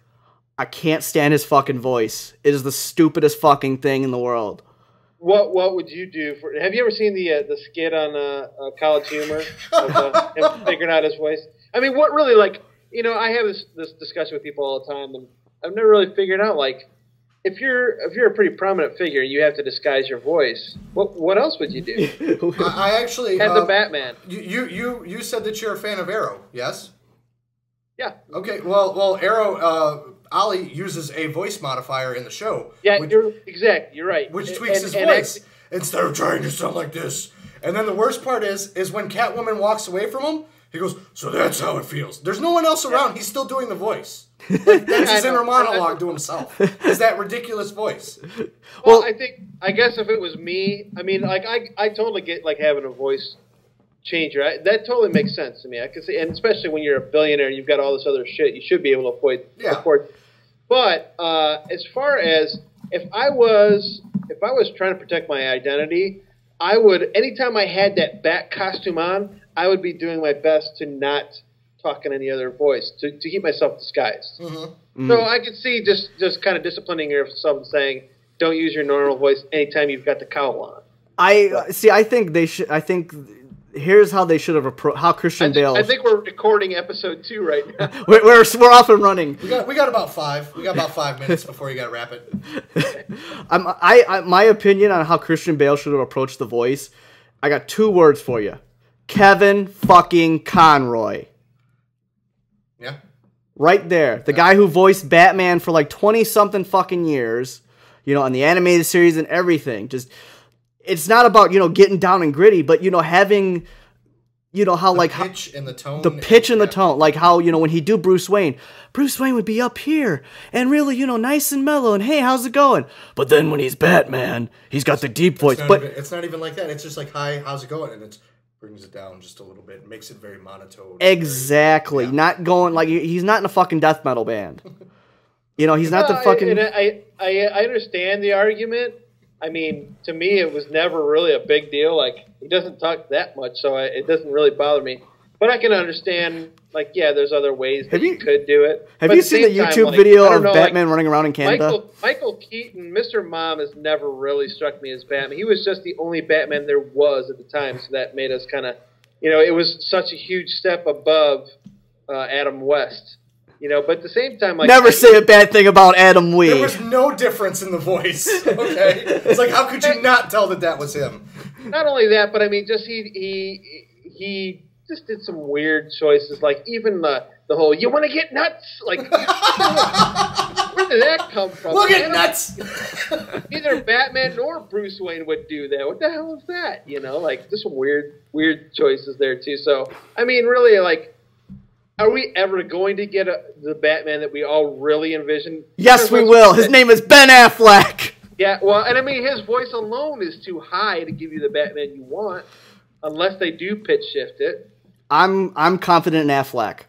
I can't stand his fucking voice. It is the stupidest fucking thing in the world. What would you do for? Have you ever seen the skit on College Humor of him figuring out his voice? I mean, what really I have this discussion with people all the time, and I've never really figured out if you're a pretty prominent figure, you have to disguise your voice. What else would you do? I actually as a Batman. You said that you're a fan of Arrow, yes? Yeah. Okay. Well, Arrow. Ollie uses a voice modifier in the show. Yeah, you're right. Which tweaks his voice. Instead of trying to sound like this. And then the worst part is when Catwoman walks away from him, he goes, so that's how it feels. There's no one else around. He's still doing the voice. That's his inner monologue to himself. Is that ridiculous voice. Well, I guess if it was me, I mean, I totally get having a voice changer. That totally makes sense to me. I can see, and especially when you're a billionaire and you've got all this other shit, you should be able to afford. But as far as if I was trying to protect my identity, I would, anytime I had that bat costume on, I would be doing my best to not talk in any other voice to keep myself disguised. Mm-hmm. So I could see just kind of disciplining yourself and saying, don't use your normal voice anytime you've got the cowl on. I think they should. I think here's how they should have approached how Christian Bale. I think we're recording episode 2 right now. we're off and running. We got about 5. We got about 5 minutes before you got to wrap it. My opinion on how Christian Bale should have approached the voice. I got 2 words for you: Kevin fucking Conroy. Yeah. Right there, the guy who voiced Batman for 20-something fucking years, on the animated series and everything. Just, it's not about getting down and gritty, but having, how the pitch and the tone, the tone, like how when he do Bruce Wayne would be up here and really nice and mellow and hey, how's it going? But then when he's Batman, he's got the deep voice. But it's not even like that. It's just like, hi, how's it going? And it brings it down just a little bit. It makes it very monotone. Exactly. Not going he's not in a fucking death metal band. He's not the fucking. I understand the argument. I mean, to me, it was never really a big deal. He doesn't talk that much, so it doesn't really bother me. But I can understand, there's other ways that you could do it. Have you seen the YouTube video of Batman running around in Canada? Michael Keaton, Mr. Mom, has never really struck me as Batman. He was just the only Batman there was at the time, so that made us kind of, it was such a huge step above Adam West. But at the same time, never say a bad thing about Adam West. There was no difference in the voice. Okay, it's like, how could you not tell that was him? Not only that, but I mean, just he just did some weird choices, even the whole "you want to get nuts," where did that come from? We'll get nuts. Neither Batman nor Bruce Wayne would do that. What the hell is that? Just some weird choices there too. So I mean, really, Are we ever going to get the Batman that we all really envision? Yes, we will. His name is Ben Affleck. Yeah, well, and I mean, his voice alone is too high to give you the Batman you want, unless they do pitch shift it. I'm confident in Affleck.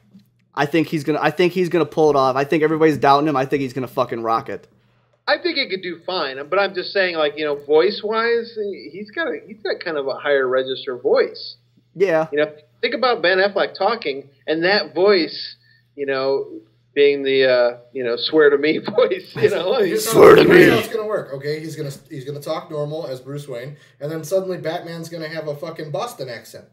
I think he's gonna pull it off. I think everybody's doubting him. I think he's gonna fucking rock it. I think he could do fine, but I'm just saying, like, voice wise, he's got kind of a higher register voice. Yeah. Think about Ben Affleck talking, and that voice, being the swear to me voice, Swear to me. Here's how it's gonna work. Okay, he's gonna talk normal as Bruce Wayne, and then suddenly Batman's gonna have a fucking Boston accent.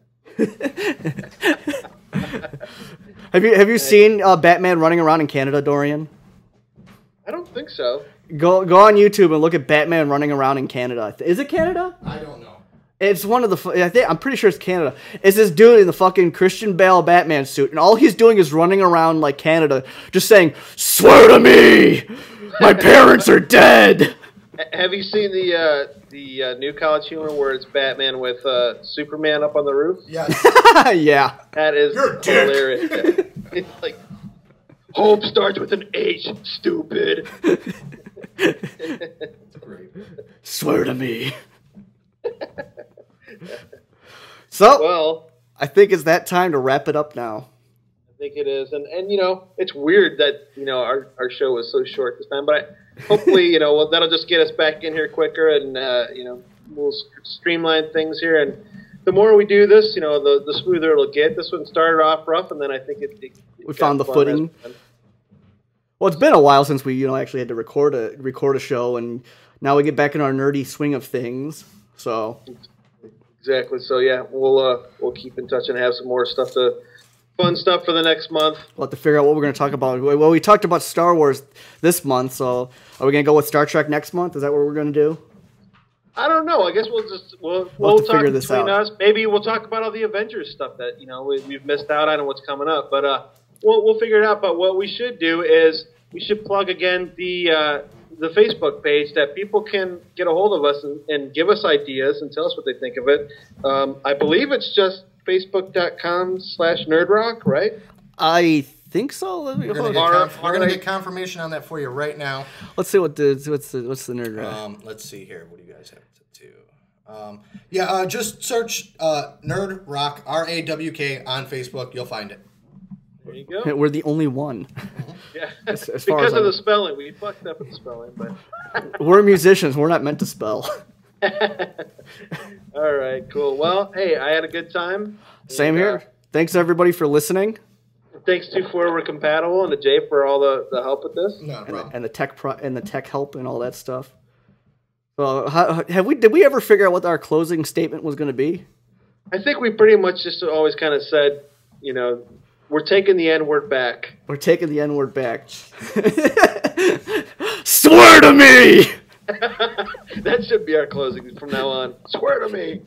Have you seen Batman running around in Canada, Dorian? I don't think so. Go on YouTube and look at Batman running around in Canada. Is it Canada? I don't know. It's one of the. I'm pretty sure it's Canada. It's this dude in the fucking Christian Bale Batman suit, and all he's doing is running around like Canada, just saying, "Swear to me, my parents are dead." Have you seen the new College Humor where it's Batman with Superman up on the roof? Yes. Yeah. That is hilarious. It's like, hope starts with an H, stupid. Great. Swear to me. So, well, I think it's that time to wrap it up now. I think it is, and it's weird that our show was so short this time, but hopefully that'll just get us back in here quicker, and we'll streamline things here, and the more we do this, the smoother it'll get. This one started off rough, and then I think we found the footing. Well, it's been a while since we actually had to record a show, and now we get back in our nerdy swing of things. So exactly. So yeah, we'll keep in touch and have some more fun stuff for the next month. We'll have to figure out what we're going to talk about. Well, we talked about Star Wars this month, so are we going to go with Star Trek next month? Is that what we're going to do? I don't know. I guess we'll talk between us. Maybe we'll talk about all the Avengers stuff that we've missed out on and what's coming up. But we'll figure it out. But what we should do is we should plug again the Facebook page that people can get a hold of us and give us ideas and tell us what they think of it. I believe it's just facebook.com/nerdrock, right? I think so. We're gonna get confirmation on that for you right now. Let's see what's the Nerd Rock. Let's see here. What do you guys have to do? Just search Nerd Rock RAWK on Facebook. You'll find it. There you go. We're the only one. Yeah, as because of the spelling. We fucked up with the spelling, but we're musicians. We're not meant to spell. All right, cool. Well, hey, I had a good time. Same here. Thanks everybody for listening. Thanks to FWD Compatible and to Jay for all the help with this. No problem. And the tech help and all that stuff. So, did we ever figure out what our closing statement was going to be? I think we pretty much just always kind of said, we're taking the N-word back. We're taking the N-word back. Swear to me! That should be our closing from now on. Swear to me!